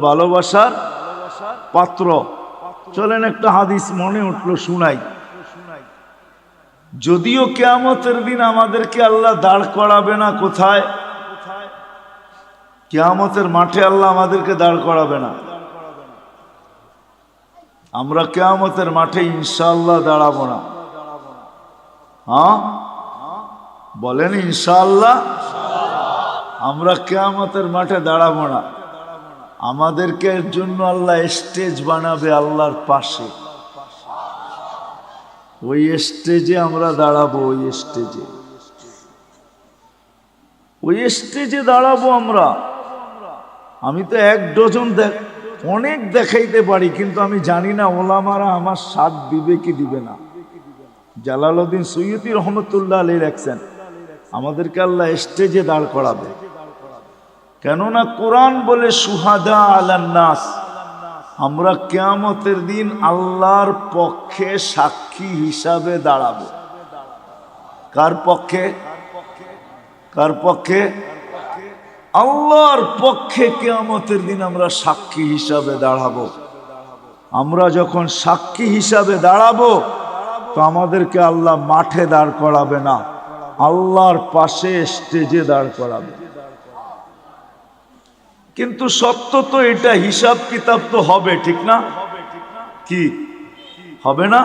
ভালোবাসার পাত্র। চলেন একটা হাদিস মনে উঠলো, শুনাই। যদিও কিয়ামতের দিন আমাদেরকে আল্লাহ দাঁড় করাবে না, কোথায়? কিয়ামতের মাঠে আল্লাহ আমাদেরকে দাঁড় করাবে না। আমরা কিয়ামতের মাঠে ইনশাআল্লাহ দাঁড়াবো না। হ্যাঁ বলেন ইনশাআল্লাহ। আমরা কিয়ামতের মাঠে দাঁড়াবো না। আমাদেরকে এর জন্য আল্লাহ স্টেজ বানাবে আল্লাহর পাশে। ওই স্টেজে আমরা দাঁড়াবো, ওই স্টেজে দাঁড়াবো আমরা। আমি তো এক ডজন অনেক দেখাইতে পারি, কিন্তু আমি জানি না ওলামারা আমার সাথ দিবে কি দিবে না। জালালউদ্দিন সৈয়দী রহমতুল্লাহ আলাইহি লেখছেন, আমাদেরকে আল্লাহ স্টেজে দাঁড় করাবে। কেননা কোরআন বলে সুহাদা আলান নাস, আমরা কিয়ামতের দিন আল্লাহর পক্ষে সাক্ষী হিসাবে দাঁড়াবো। কার পক্ষে? কার পক্ষে? আল্লাহর পক্ষে কিয়ামতের দিন আমরা সাক্ষী হিসাবে দাঁড়াবো। আমরা যখন সাক্ষী হিসাবে দাঁড়াবো, তো আমাদেরকে আল্লাহ মাঠে দাঁড় করাবে না, আল্লাহর পাশে স্টেজে দাঁড় করাবে। কিন্তু সত্য তো এটা, হিসাব কিতাব তো হবে, ঠিক না? কি হবে না?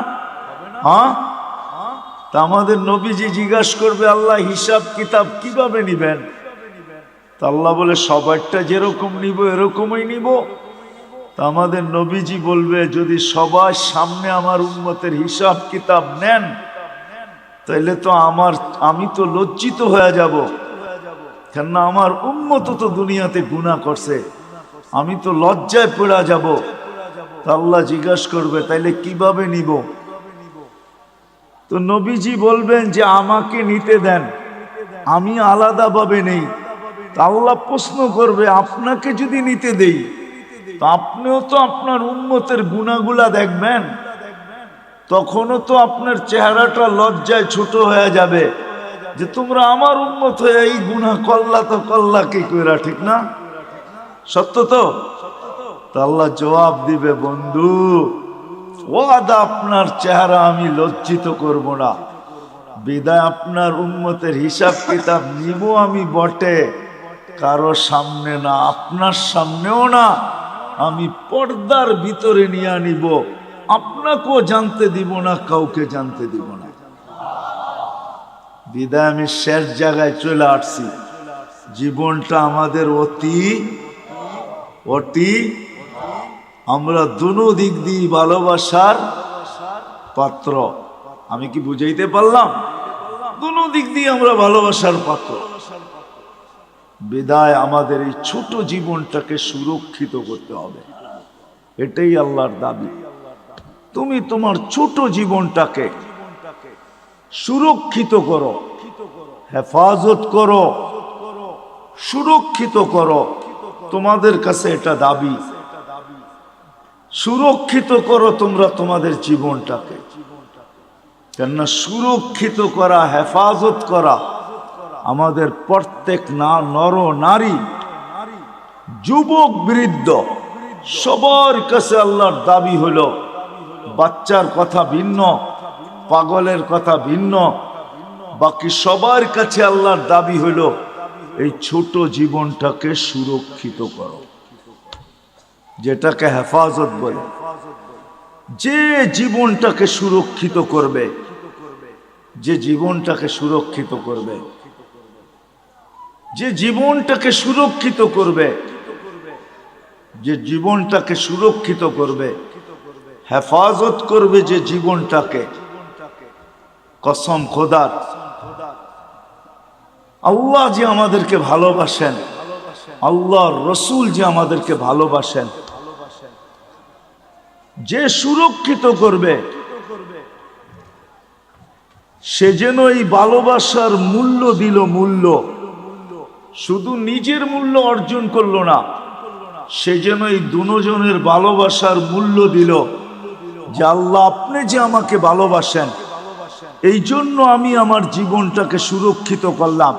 হ্যাঁ। তা আমাদের নবীজি জিজ্ঞাসা করবে, আল্লাহ হিসাব কিতাব কিভাবে নিবেন? তা আল্লাহ বলে, সবারটা যেরকম নিব এরকমই নিব। তা আমাদের নবীজি বলবে, যদি সবার সামনে আমার উম্মতের হিসাব কিতাব নেন, তাইলে তো আমি তো লজ্জিত হয়ে যাব। কেননা আমার উম্মত তো দুনিয়াতে গুনাহ করছে, আমি তো লজ্জায় পড়া যাব। তা আল্লাহ জিজ্ঞাসা করবে, তাইলে কিভাবে নিব? তো নবীজি বলবেন যে আমাকে নিতে দেন, আমি আলাদাভাবে নেই। তা আল্লাহ প্রশ্ন করবে, আপনাকে যদি নিতে দেই, তো আপনিও তো আপনার উম্মতের গুনাহগুলা দেখবেন, তখনও তো আপনার চেহারাটা লজ্জায় ছোট হয়ে যাবে যে তোমরা আমার উম্মত হয়ে এই গুনাহ করলা, তো করলা কি কইরা, ঠিক না? সত্য তো? আল্লাহ জবাব দিবে, বন্ধু ওয়াদা, আপনার চেহারা আমি লজ্জিত করব না। বিদায় আপনার উম্মতের হিসাব কিতাব নিব আমি বটে, কারো সামনে না, আপনার সামনেও না, আমি পর্দার ভিতরে নিয়ে নিব। আপনাকেও জানতে দিব না, কাউকে জানতে দিব না। বিদায় আমি শেষ জায়গায় চলে আসছি। জীবনটা আমাদের অতি আমরা দুনো দিক দিয়ে ভালোবাসার পাত্র। আমি কি বুঝাইতে পারলাম? দুনো দিক দিয়ে আমরা ভালোবাসার পাত্র। বিদায় আমাদের এই ছোট জীবনটাকে সুরক্ষিত করতে হবে, এটাই আল্লাহর দাবি। তুমি তোমার ছোট জীবনটাকে সুরক্ষিত করো, হেফাজত করো, সুরক্ষিত করো। তোমাদের কাছে এটা দাবি, সুরক্ষিত করো তোমরা তোমাদের জীবনটাকে। কেননা সুরক্ষিত করা, হেফাজত করা আমাদের প্রত্যেক নর নারী, যুবক বৃদ্ধ সবার কাছে আল্লাহর দাবি হলো। বাচ্চার কথা ভিন্ন, পাগলের কথা ভিন্ন, বাকি সবার কাছে আল্লাহর দাবি হলো এই ছোট জীবনটাকে সুরক্ষিত করো, যেটাকে হেফাজত বলে। যে জীবনটাকে সুরক্ষিত করবে, যে জীবনটাকে সুরক্ষিত করবে, যে জীবনটাকে সুরক্ষিত করবে, যে জীবনটাকে সুরক্ষিত করবে, হেফাজত করবে যে জীবনটাকে, কসম খোদার, আল্লাহ যে আমাদেরকে ভালোবাসেন, আল্লাহর রসুল যে আমাদেরকে ভালোবাসেন, যে সুরক্ষিত করবে সে যেন এই ভালোবাসার মূল্য দিল, মূল্য শুধু নিজের মূল্য অর্জন করলো না, সে যেন এই দুজনের ভালোবাসার মূল্য দিল যে আল্লাহ আপনি যে আমাকে ভালোবাসেন এই জন্য আমি আমার জীবনটাকে সুরক্ষিত করলাম।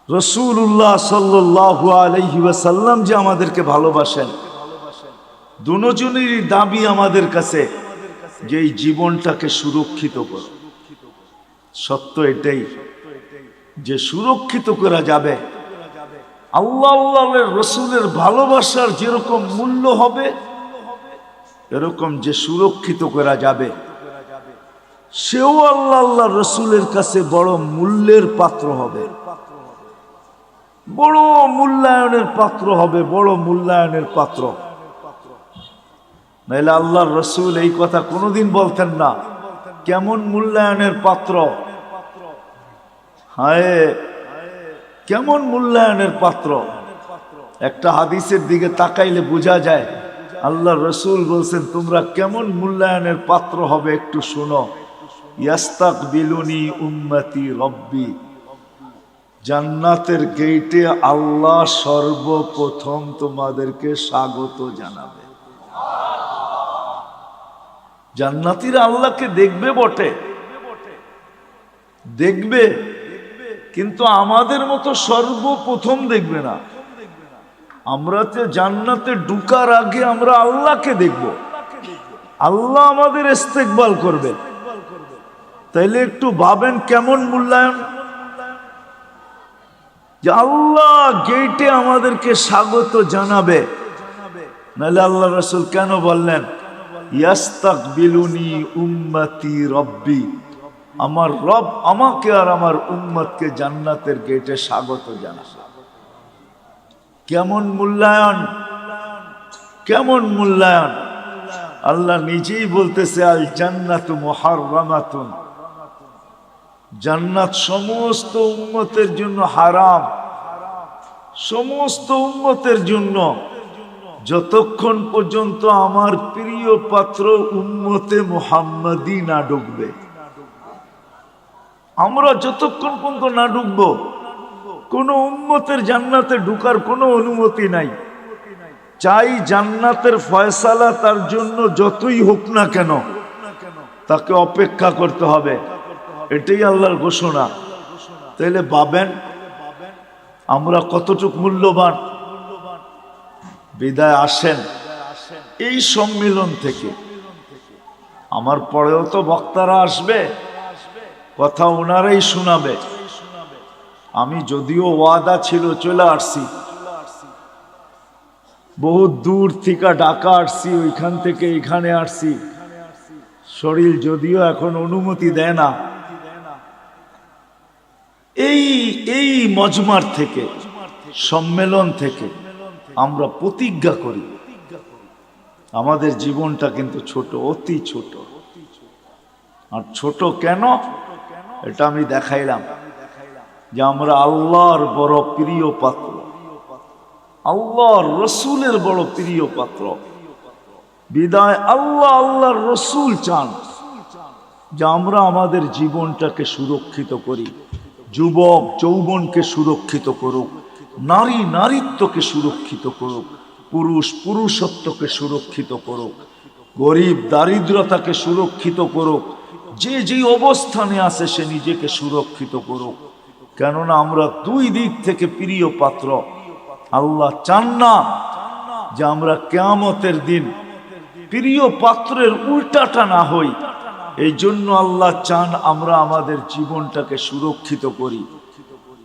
রাসূলুল্লাহ সাল্লাল্লাহু আলাইহি ওয়াসাল্লাম যে আমাদেরকে ভালোবাসেন, দুজনেরই দাবি আমাদের কাছে যে এই জীবনটাকে সুরক্ষিত করো। সত্য এটাই যে সুরক্ষিত করা যাবে, আল্লাহ আল্লাহর রাসূলের ভালোবাসার যেরকম মূল্য হবে এরকম যে সুরক্ষিত করা যাবে সেও আল্লাহ আল্লাহর রাসূলের কাছে বড় মূল্যের পাত্র হবে, বড় মূল্যায়নের পাত্র হবে, বড় মূল্যায়নের পাত্র। নাইলে আল্লাহর রাসূল এই কথা কোনোদিন বলতেন না, কেমন মূল্যায়নের পাত্র, হায় কেমন মূল্যায়নের পাত্র। একটা হাদিসের দিকে তাকাইলে বোঝা যায় আল্লাহর রাসূল বলছেন তোমরা কেমন মূল্যায়নের পাত্র হবে একটু শোনো। ইয়াস্তাকবিলুনি উম্মতি রব্বি, জান্নাতের গেটে আল্লাহ সর্বপ্রথম তোমাদেরকে স্বাগত জানাবে। জান্নাতীরা আল্লাহকে দেখবে বটে, দেখবে, কিন্তু আমাদের মতো সর্বপ্রথম দেখবে না। আমরা তো জান্নাতে ঢুকার আগে আমরা আল্লাহকে দেখব, আল্লাহ আমাদের ইস্তেকবাল করবে। তাইলে একটু ভাবেন কেমন মূল্যায়ন, যে আল্লাহ গেটে আমাদেরকে স্বাগত জানাবে। নাহলে আল্লাহ রাসূল কেন বললেন ইয়াস্তাকবিলুনি উম্মতি রব্বি, আমার রব আমাকে আর আমার উম্মতকে জান্নাতের গেটে স্বাগত জানাবে। কেমন মূল্যায়ন, কেমন মূল্যায়ন। আল্লাহ নিজেই বলতেছে আল জান্নাতু মুহাররামাতুন, জান্নাত সমস্ত উম্মতের জন্য হারাম, সমস্ত উম্মতের জন্য, যতক্ষণ পর্যন্ত আমার প্রিয় পাত্র উম্মতে মুহাম্মাদি না ঢুকবে। আমরা যতক্ষণ পর্যন্ত না ঢুকবো কোন উম্মতের জান্নাতে ঢুকার কোনো অনুমতি নাই। চাই জান্নাতের ফয়সালা তার জন্য যতই হোক না কেন তাকে অপেক্ষা করতে হবে, এটাই আল্লাহর ঘোষণা। তাইলে ভাবেন আমরা কতটুক মূল্যবান। বিদায় আসেন এই সম্মেলন থেকে, আমার পরেও তো বক্তারা আসবে, কথা ওনারাই শোনাবে। আমি যদিও ওয়াদা ছিল চলে আসছি, বহু দূর থেকে ঢাকা আসছি, ওইখান থেকে এখানে আসছি, শরীর যদিও এখন অনুমতি দেয় না। এই মজমার থেকে, সম্মেলন থেকে আমরা প্রতিজ্ঞা করি আমাদের জীবনটা কিন্তু ছোট, অতি ছোট। আর ছোট কেন এটা আমি দেখাইলাম যে আমরা আল্লাহর বড় প্রিয় পাত্র, আল্লাহর রসুলের বড় প্রিয় পাত্র। বিদায় আল্লাহ আল্লাহর রসুল চান যে আমরা আমাদের জীবনটাকে সুরক্ষিত করি, যুবক যৌবনকে সুরক্ষিত করুক, নারী নারীত্বকে সুরক্ষিত করুক, পুরুষ পুরুষত্বকে সুরক্ষিত করুক, গরিব দারিদ্রতাকে সুরক্ষিত করুক, যে যেই অবস্থানে আছে সে নিজেকে সুরক্ষিত করুক। কেননা আমরা দুই দিক থেকে প্রিয় পাত্র। আল্লাহ চান না যে আমরা কিয়ামতের দিন প্রিয় পাত্রের উল্টাটা না হই। এই জন্য আল্লাহ চান আমরা আমাদের জীবনটাকে সুরক্ষিত করি।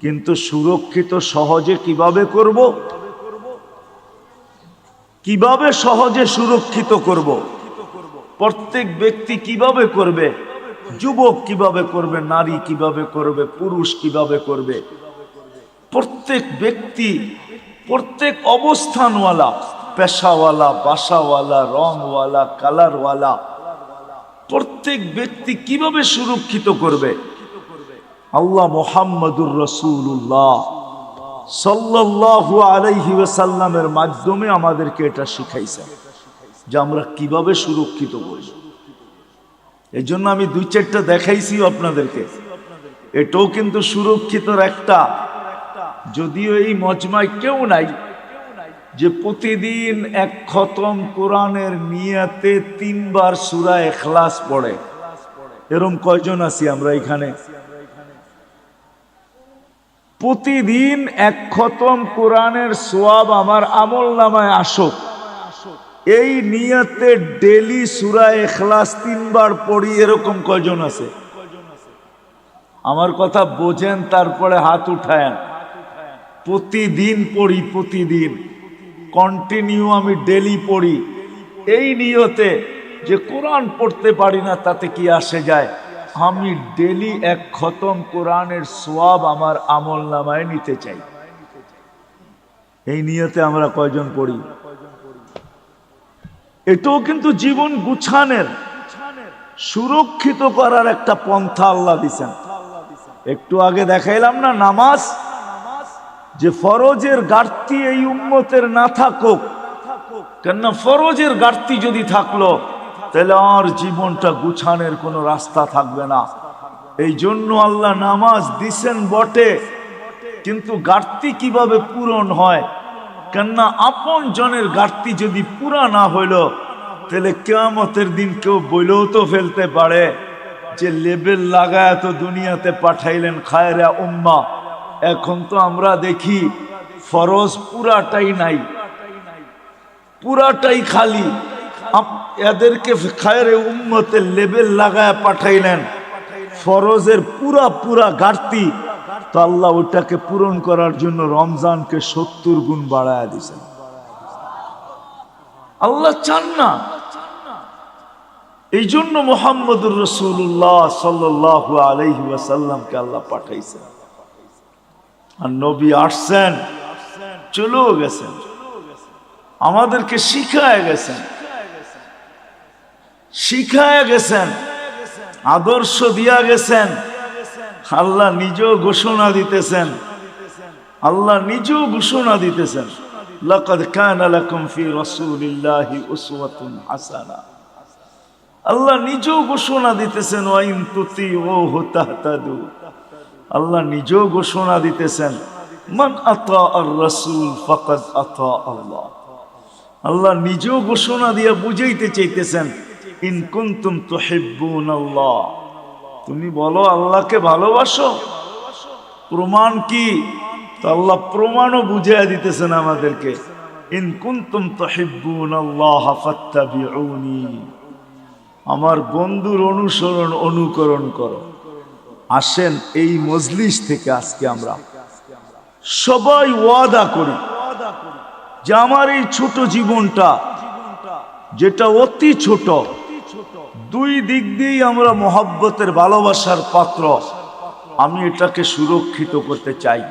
কিন্তু সুরক্ষিত সহজে কিভাবে করব? কিভাবে সহজে সুরক্ষিত করব? প্রত্যেক ব্যক্তি কিভাবে করবে? যুবক কিভাবে করবে? নারী কিভাবে করবে? পুরুষ কিভাবে করবে? প্রত্যেক ব্যক্তি, প্রত্যেক অবস্থানওয়ালা, পেশাওয়ালা, বাসাওয়ালা, রংওয়ালা, কালারওয়ালা, প্রত্যেক ব্যক্তি কিভাবে সুরক্ষিত করবে? আল্লাহ মুহাম্মদুর রাসূলুল্লাহ সাল্লাল্লাহু আলাইহি ওয়াসাল্লামের মাধ্যমে আমাদেরকে এটা শিখাইছেন। যে আমরা কিভাবে সুরক্ষিত করি। এই জন্য আমি 2-4টা দেখাইছি আপনাদেরকে। এটাও কিন্তু সুরক্ষিতর একটা, যদিও এই মজমায় কেউ নাই যে প্রতিদিন এক খতম কোরআনের নিয়াতে 3 বার সূরা ইখলাস পড়ে। এরকম কয়জন আছি আমরা এখানে? প্রতিদিন এক খতম কোরআনের সওয়াব আমার আমলনামায় আসুক, এই নিয়তে ডেলি সূরা ইখলাস 3 বার পড়ি, এরকম কয়জন আছে? আমার কথা বোঝেন, তারপরে হাত উঠায়েন। প্রতিদিন পড়ি, প্রতিদিন কন্টিনিউ আমি ডেলি পড়ি, এই নিয়তে যে কোরআন পড়তে পারি না তাতে কি আসে যায়, আমি ডেলি এক খতম কোরআনের সওয়াব আমার আমলনামায় নিতে চাই। এই নিয়তে আমরা কয়জন পড়ি? এটাও কিন্তু জীবন গুছানের, সুরক্ষিত করার একটা পন্থা আল্লাহ দিছেন। একটু আগে দেখাইলাম না নামাজ, যে ফরজের ঘাটতি এই উম্মতের না থাকুক, কেননা ফরজের ঘাটতি যদি থাকলো তাহলে আর জীবনটা গুছানের কোনো রাস্তা থাকবে না। এই জন্য আল্লাহ নামাজ দিছেন বটে, কিন্তু ঘাটতি কিভাবে পূরণ হয়, কেননা আপন জনের ঘাটতি যদি পুরা না হইল তাহলে কিয়ামতের দিন কেউ বইলেও তো ফেলতে পারে যে লেবেল লাগায় তো দুনিয়াতে পাঠাইলেন খায়রা উম্মা, এখন তো আমরা দেখি ফরজ পুরাটাই নাই, পুরাটাই খালি। এদেরকে খায়রে উম্মতের লেবেল লাগায় পাঠাইলেন, ফরজের পুরা পুরা ঘাটতি, তো আল্লাহ ওটাকে পূরণ করার জন্য রমজানকে 70 গুণ বাড়ায় দিয়েছেন। আল্লাহ চান না, এই জন্য মুহাম্মদুর রাসূলুল্লাহ সাল্লাল্লাহু আলাইহি ওয়াসাল্লামকে আল্লাহ পাঠাইছেন। আর নবী আসছেন, চলেও গেছেন, আমাদেরকে শিখায় গেছেন, শিখায় গেছেন, আদর্শ দিয়া গেছেন। আল্লাহ নিজেও ঘোষণা দিতেছেন, আল্লাহ নিজেও ঘোষণা দিতেছেন, লাকাদ কানা লাকুম ফি রাসূলিল্লাহি উসওয়াতুন হাসানা। আল্লাহ নিজেও ঘোষণা দিতেছেন, ওয়া ইন তুতিউহু তাহতাদু। আল্লাহ নিজেও ঘোষণা দিতেছেন, মান আতা আর রাসূল ফাকাদ আতা আল্লাহ। আল্লাহ নিজেও ঘোষণা দিয়ে বুঝাইতে চাইতেছেন, ইন কুনতুম তুহিব্বুনাল্লাহ, তুমি বলো আল্লাহকে ভালোবাসো, প্রমাণ কি? তো আল্লাহ প্রমাণও বুঝাইয়া দিতেছেন আমাদেরকে, ইন কুনতুম তুহিব্বুনাল্লাহ ফাত্তাবিউনি, আমার বন্ধুর অনুসরণ অনুকরণ করো। আসেন এই মজলিস থেকে আজকে আমরা সবাই ওয়াদা করি যে আমার এই ছোট জীবনটা, যেটা অতি ছোট, 2 দিক দিয়েই আমরা মহব্বতের ভালোবাসার পাত্র, আমি এটাকে সুরক্ষিত করতে চাই।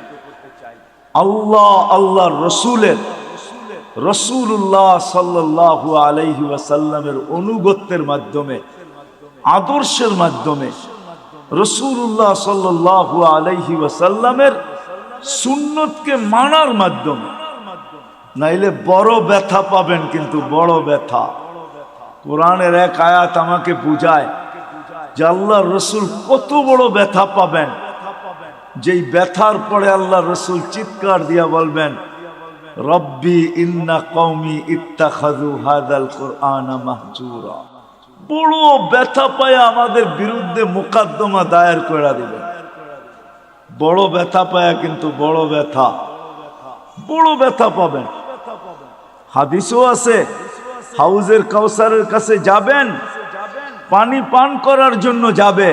আল্লাহ আল্লাহর রসুলের, রাসূলুল্লাহ সাল্লাল্লাহু আলাইহি ওয়াসাল্লামের অনুগত্যের মাধ্যমে, আদর্শের মাধ্যমে, রাসূলুল্লাহ সাল্লাল্লাহু আলাইহি ওয়াসাল্লামের সুন্নতকে মানার মাধ্যমে। নাইলে বড় ব্যথা পাবেন, কিন্তু বড় ব্যথা। কোরআনের এক আয়াত আমাকে বুঝায় যে আল্লাহর রাসূল কত বড় ব্যথা পাবেন, যেই ব্যথার পরে আল্লাহর রাসূল চিৎকার দিয়া বলবেন, রব্বি ইন্না কওমি ইত্তাখাযু হাযাল কুরআনা মাহজুরা। বড় ব্যথা পায় আমাদের বিরুদ্ধে মোকদ্দমা দায়ের করে দিবেন। বড় ব্যথা পায়, কিন্তু বড় ব্যথা, বড় ব্যথা পাবেন। হাদিসও আছে, হাউজের কাউসারের কাছে যাবেন, পানি পান করার জন্য যাবে,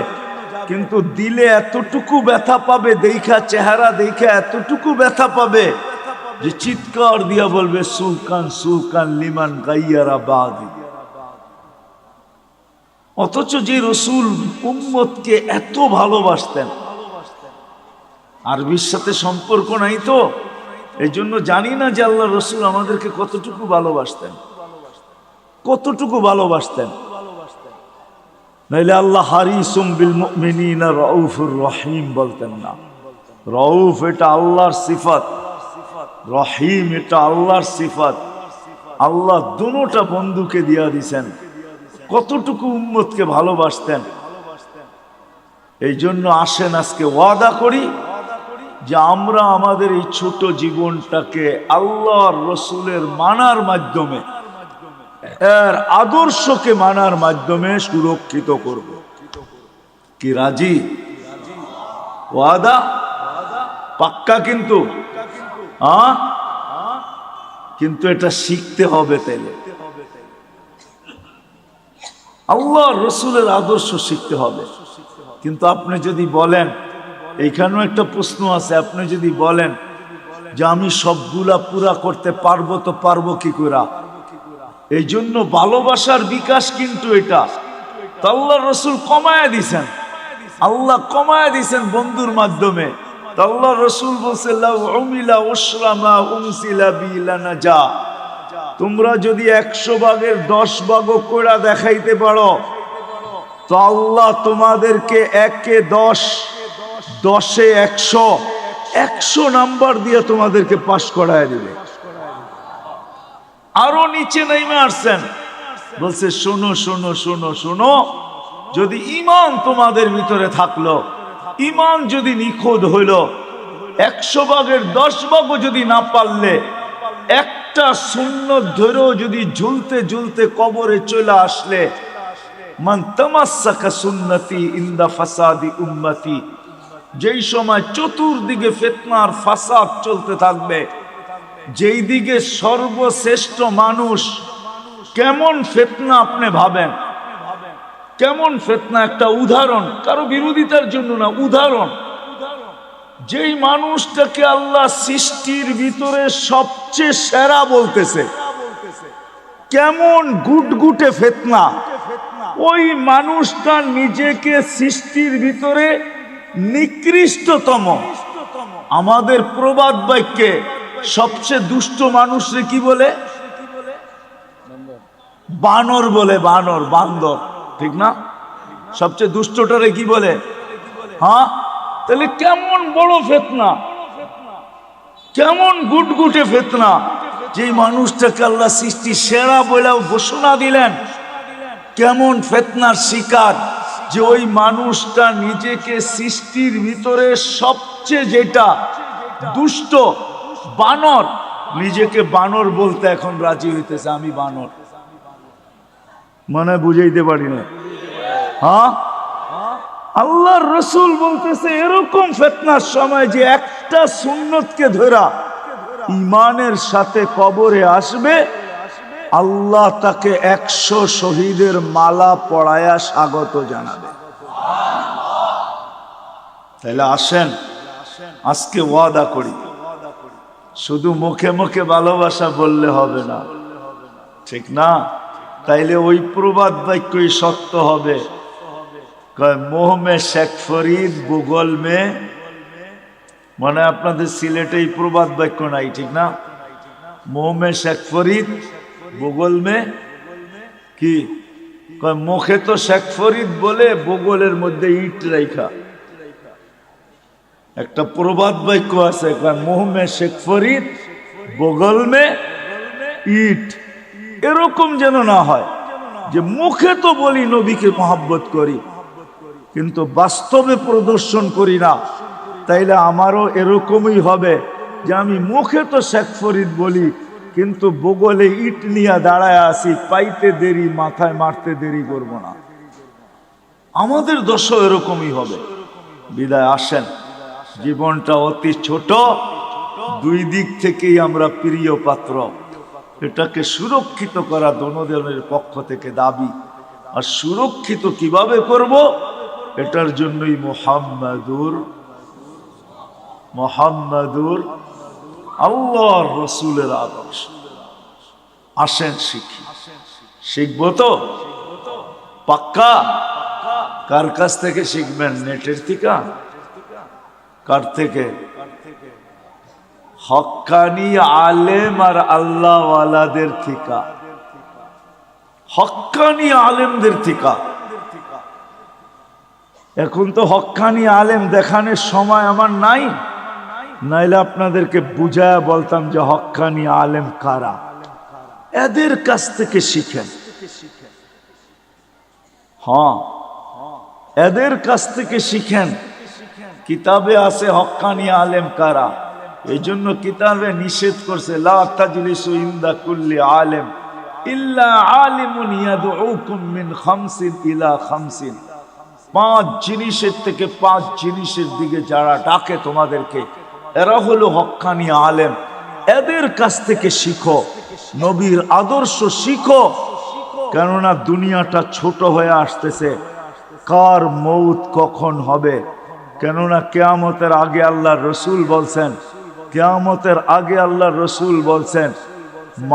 কিন্তু দিলে এতটুকু ব্যথা পাবে, দেখা চেহারা দেখা এতটুকু ব্যথা পাবে যে চিৎকার দিয়া বলবে, সুলকান সুলকান লিমান গাইয়ারা বাদি। অথচ যে রসুল উম্মতকে এত ভালোবাসতেন, আরবির সাথে সম্পর্ক নাই তো, এই জন্য জানি না যে আল্লাহ রসুল আমাদেরকে কতটুকু ভালোবাসতেন, কতটুকু ভালোবাসতেন। নাইলে আল্লাহ হারিসুম বিল মুমিনিনা রাউফুর রহিম বলতেন না। রউফ এটা আল্লাহর সিফাত, রহিম এটা আল্লাহর সিফাত। আল্লাহ দুটোটা বন্ধুকে দিয়া দিছেন, কতটুকু উম্মতকে ভালোবাসতেন। এই জন্য আসেন আজকে ওয়াদা করি যে আমরা আমাদের এই ছোট জীবনটাকে আল্লাহর রসুলের মানার মাধ্যমে, এর আদর্শকে মানার মাধ্যমে সুরক্ষিত করব। কি রাজি? ওয়াদা পাক্কা? কিন্তু কিন্তু এটা শিখতে হবে। তাইলে আল্লাহর রসুলের আদর্শ শিখতে হবে। কিন্তু আপনি যদি বলেন, এইখানেও একটা প্রশ্ন আছে, আপনি যদি বলেন যে আমি সবগুলা পুরা করতে পারবো, তো পারবো কি করে? এই জন্য ভালোবাসার বিকাশ কিন্তু এটা তো আল্লাহর রসুল কমায়া দিছেন, আল্লাহ কমায়া দিছেন বন্ধুর মাধ্যমে। তো আল্লাহর রসুল বলছে তোমরা যদি 100 ভাগের 10 ভাগও করে দেখাইতে পারো, তো আল্লাহ তোমাদেরকে 1-এ 10, 10-এ 100, 100 নাম্বার দিয়ে তোমাদেরকে পাশ করায় দিবে। আরো নিচে নেমে আসছেন, বলছে শোনো শোনো শোনো শোনো, যদি ঈমান তোমাদের ভিতরে থাকলো, ঈমান যদি নিখুঁত হইল, 100 ভাগের 10 ভাগও যদি না পারলে, একটা সুন্নত ধরেও যদি ঝুলতে ঝুলতে কবরে চলে আসলে, মান তামাসসাকা সুন্নতি ইনদা ফাসাদি উম্মতি, যেই সময় চতুর্দিকে ফিতনার ফাসাদ চলতে থাকবে, যেই দিকে সর্বশ্রেষ্ঠ মানুষ, কেমন ফিতনা আপনি ভাবেন, কেমন ফিতনা? একটা উদাহরণ, কারো বিরোধিতার জন্য না, উদাহরণ। যেই মানুষটাকে আল্লাহ সৃষ্টির ভিতরে সবচেয়ে সেরা বলতেছে, কেমন গুটগুটে ফিতনা, ওই মানুষটা নিজেকে সৃষ্টির ভিতরে নিকৃষ্টতম। আমাদের প্রবাদ বাক্যে সবচেয়ে দুষ্ট মানুষরে কি বলে? বানর বলে, বানর, বান্দর, ঠিক না? সবচেয়ে দুষ্টটারে কি বলে? হ্যাঁ, তাহলে কেমন বড় ফিতনা, কেমন গুটগুটে ফিতনা। যে মানুষটাকে আল্লাহ সৃষ্টি সেরা বলেও ঘোষণা দিলেন, কেমন ফিতনার শিকার, যে ওই মানুষটা নিজেকে সৃষ্টির ভিতরে সবচেয়ে যেটা দুষ্ট, বানর, নিজেকে বানর বলতে এখন রাজি হইতেছে, আমি বানর। মানে বুঝাইতে পারি না? হ্যাঁ, আল্লাহর রসুল বলতেছে এরকম ফিতনার সময় যে একটা সুন্নতকে ধরা ঈমানের সাথে কবরে আসবে, আল্লাহ তাকে 100 শহীদের মালা পড়ায়া স্বাগত জানাবে। তাহলে আসেন আজকে ওয়াদা করি, শুধু মুখে মুখে ভালোবাসা বললে হবে না, ঠিক না? তাইলে ওই প্রবাদ বাক্যই সত্য হবে, মোহ মে শেখ ফরিদ ভূগোল মে, মানে আপনাদের সিলেটে এই প্রবাদ বাক্য নাই, ঠিক না? মোহ মে শেখ ফরিদ ভূগোল মে কি, মুখে তো শেখ ফরিদ বলে ভূগোলের মধ্যে ইট রাইখা। একটা প্রবাদ বাক্য আছে, মোহ মে শেখ ফরিদ ভূগোল মে ইট। এরকম যেন না হয় যে মুখে তো বলি নবীকে মহব্বত করি, কিন্তু বাস্তবে প্রদর্শন করি না। তাইলে আমারও এরকমই হবে যে আমি মুখে তো শেখ ফরিদ বলি, কিন্তু বগলে ইট নিয়ে দাঁড়ায় আসি, পাইতে দেরি মাথায় মারতে দেরি করব না। আমাদের দশা এরকমই হবে। বিদায় আসেন, জীবনটা অতি ছোট, দুই দিক থেকেই আমরা প্রিয় পাত্র, এটাকে সুরক্ষিত করা দোনোজনের পক্ষ থেকে দাবি। আর সুরক্ষিত কিভাবে করব, এটার জন্যই মুহাম্মাদুর আল্লাহর রসুলের আদর্শ। আসেন শিখি, শিখবো তো পাক্কা? কার কাছ থেকে শিখবেন? নেটের থেকে? কার থেকে? হক্কানি আলেম আর আল্লাহ ওয়ালাদের থেকে, হক্কানি আলেমদের থেকে। এখন তো হক্কানি আলেম দেখানোর সময় আমার নাই, নাইলে আপনাদেরকে বুঝায়া বলতাম যে হক্কানি আলেম কারা। এদের কাছ থেকে শিখেন। হ্যাঁ, এদের কাছ থেকে শিখেন। কিতাবে আছে হক্কানি আলেম কারা, এই জন্য কিতাবে নিষেধ করছে লা তাজলিসু ইনদা কুল্লি আলেম ইল্লা আলিমুন ইয়াদউকুম মিন খামসিন ইলা খামসিন। 5 জিনিসের থেকে 5 জিনিসের দিকে যারা ডাকে তোমাদেরকে, এরা হলো হক্কানি আলেম। এদের কাছ থেকে শিখো, নবীর আদর্শ শিখো। কেননা দুনিয়াটা ছোট হয়ে আসতেছে। কার মৌত কখন হবে, কেননা কিয়ামতের আগে আল্লাহর রসুল বলছেন, কিয়ামতের আগে আল্লাহর রসুল বলছেন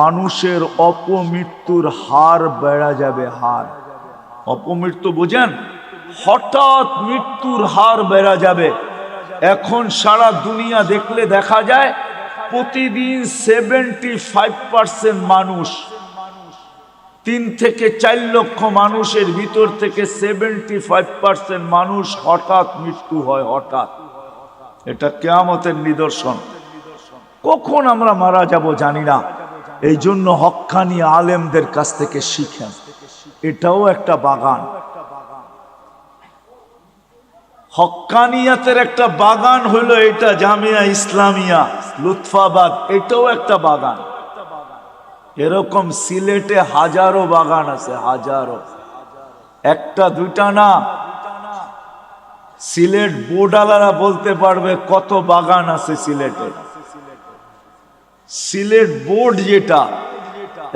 মানুষের অপমৃত্যুর হার বেড়ে যাবে। হার, অপমৃত্যু বুঝেন? হঠাৎ মৃত্যুর হার বেড়ে যাবে। এখন সারা দুনিয়া দেখলে দেখা যায় প্রতিদিন 75% মানুষ, 3 থেকে 4 লক্ষ মানুষের ভিতর থেকে 75% মানুষ হঠাৎ মৃত্যু হয়। হঠাৎ, এটা কিয়ামতের নিদর্শন। কখন আমরা মারা যাব জানি না। এই জন্য হক্কানি আলেমদের কাছ থেকে শিখেন। এটাও একটা বাগান, হক্কানিয়াতের একটা বাগান হলো এটা। জামিয়া ইসলামিয়া লুৎফাবাদ, এটাও একটা বাগান। এরকম সিলেটে হাজারো বাগান আছে, হাজারো, একটা দুইটা না। সিলেট বোর্ডালারা বলতে পারবে কত বাগান আছে সিলেটে। সিলেট বোর্ড যেটা,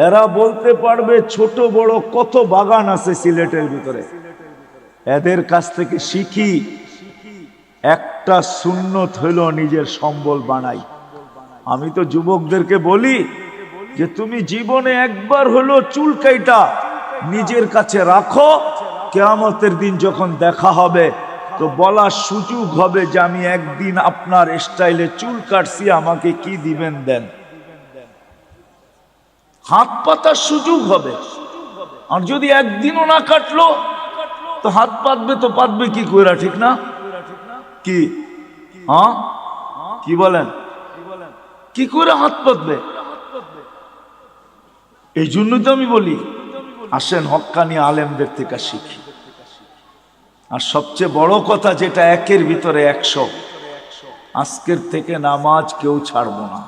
এরা বলতে পারবে ছোট বড় কত বাগান আছে সিলেটের ভিতরে। এদের কাছ থেকে শিখি। একটা সুন্নত হইল নিজের সম্বল বানাই। আমি তো যুবকদেরকে বলি যে তুমি জীবনে একবার হলো চুল কাইটা নিজের কাছে রাখো। কিয়ামতের দিন যখন দেখা হবে তো বলার সুযোগ হবে যে আমি একদিন আপনার স্টাইলে চুল কাটছি, আমাকে কি দিবেন দেন। হাত পাতার সুযোগ হবে। আর যদি একদিনও না কাটলো তো হাত পাতবে, তো পাতবে কি কইরা, ঠিক না? কি হ্যাঁ, কি বলেন? কি করে হাত পাতবে? এই জন্য তো আমি বলি আসেন হক্কানি আলেমদের থেকে শিখি। আর সবচেয়ে বড় কথা যেটা, 1-এর ভিতরে 100, আজকের থেকে নামাজ কেউ ছাড়বো না।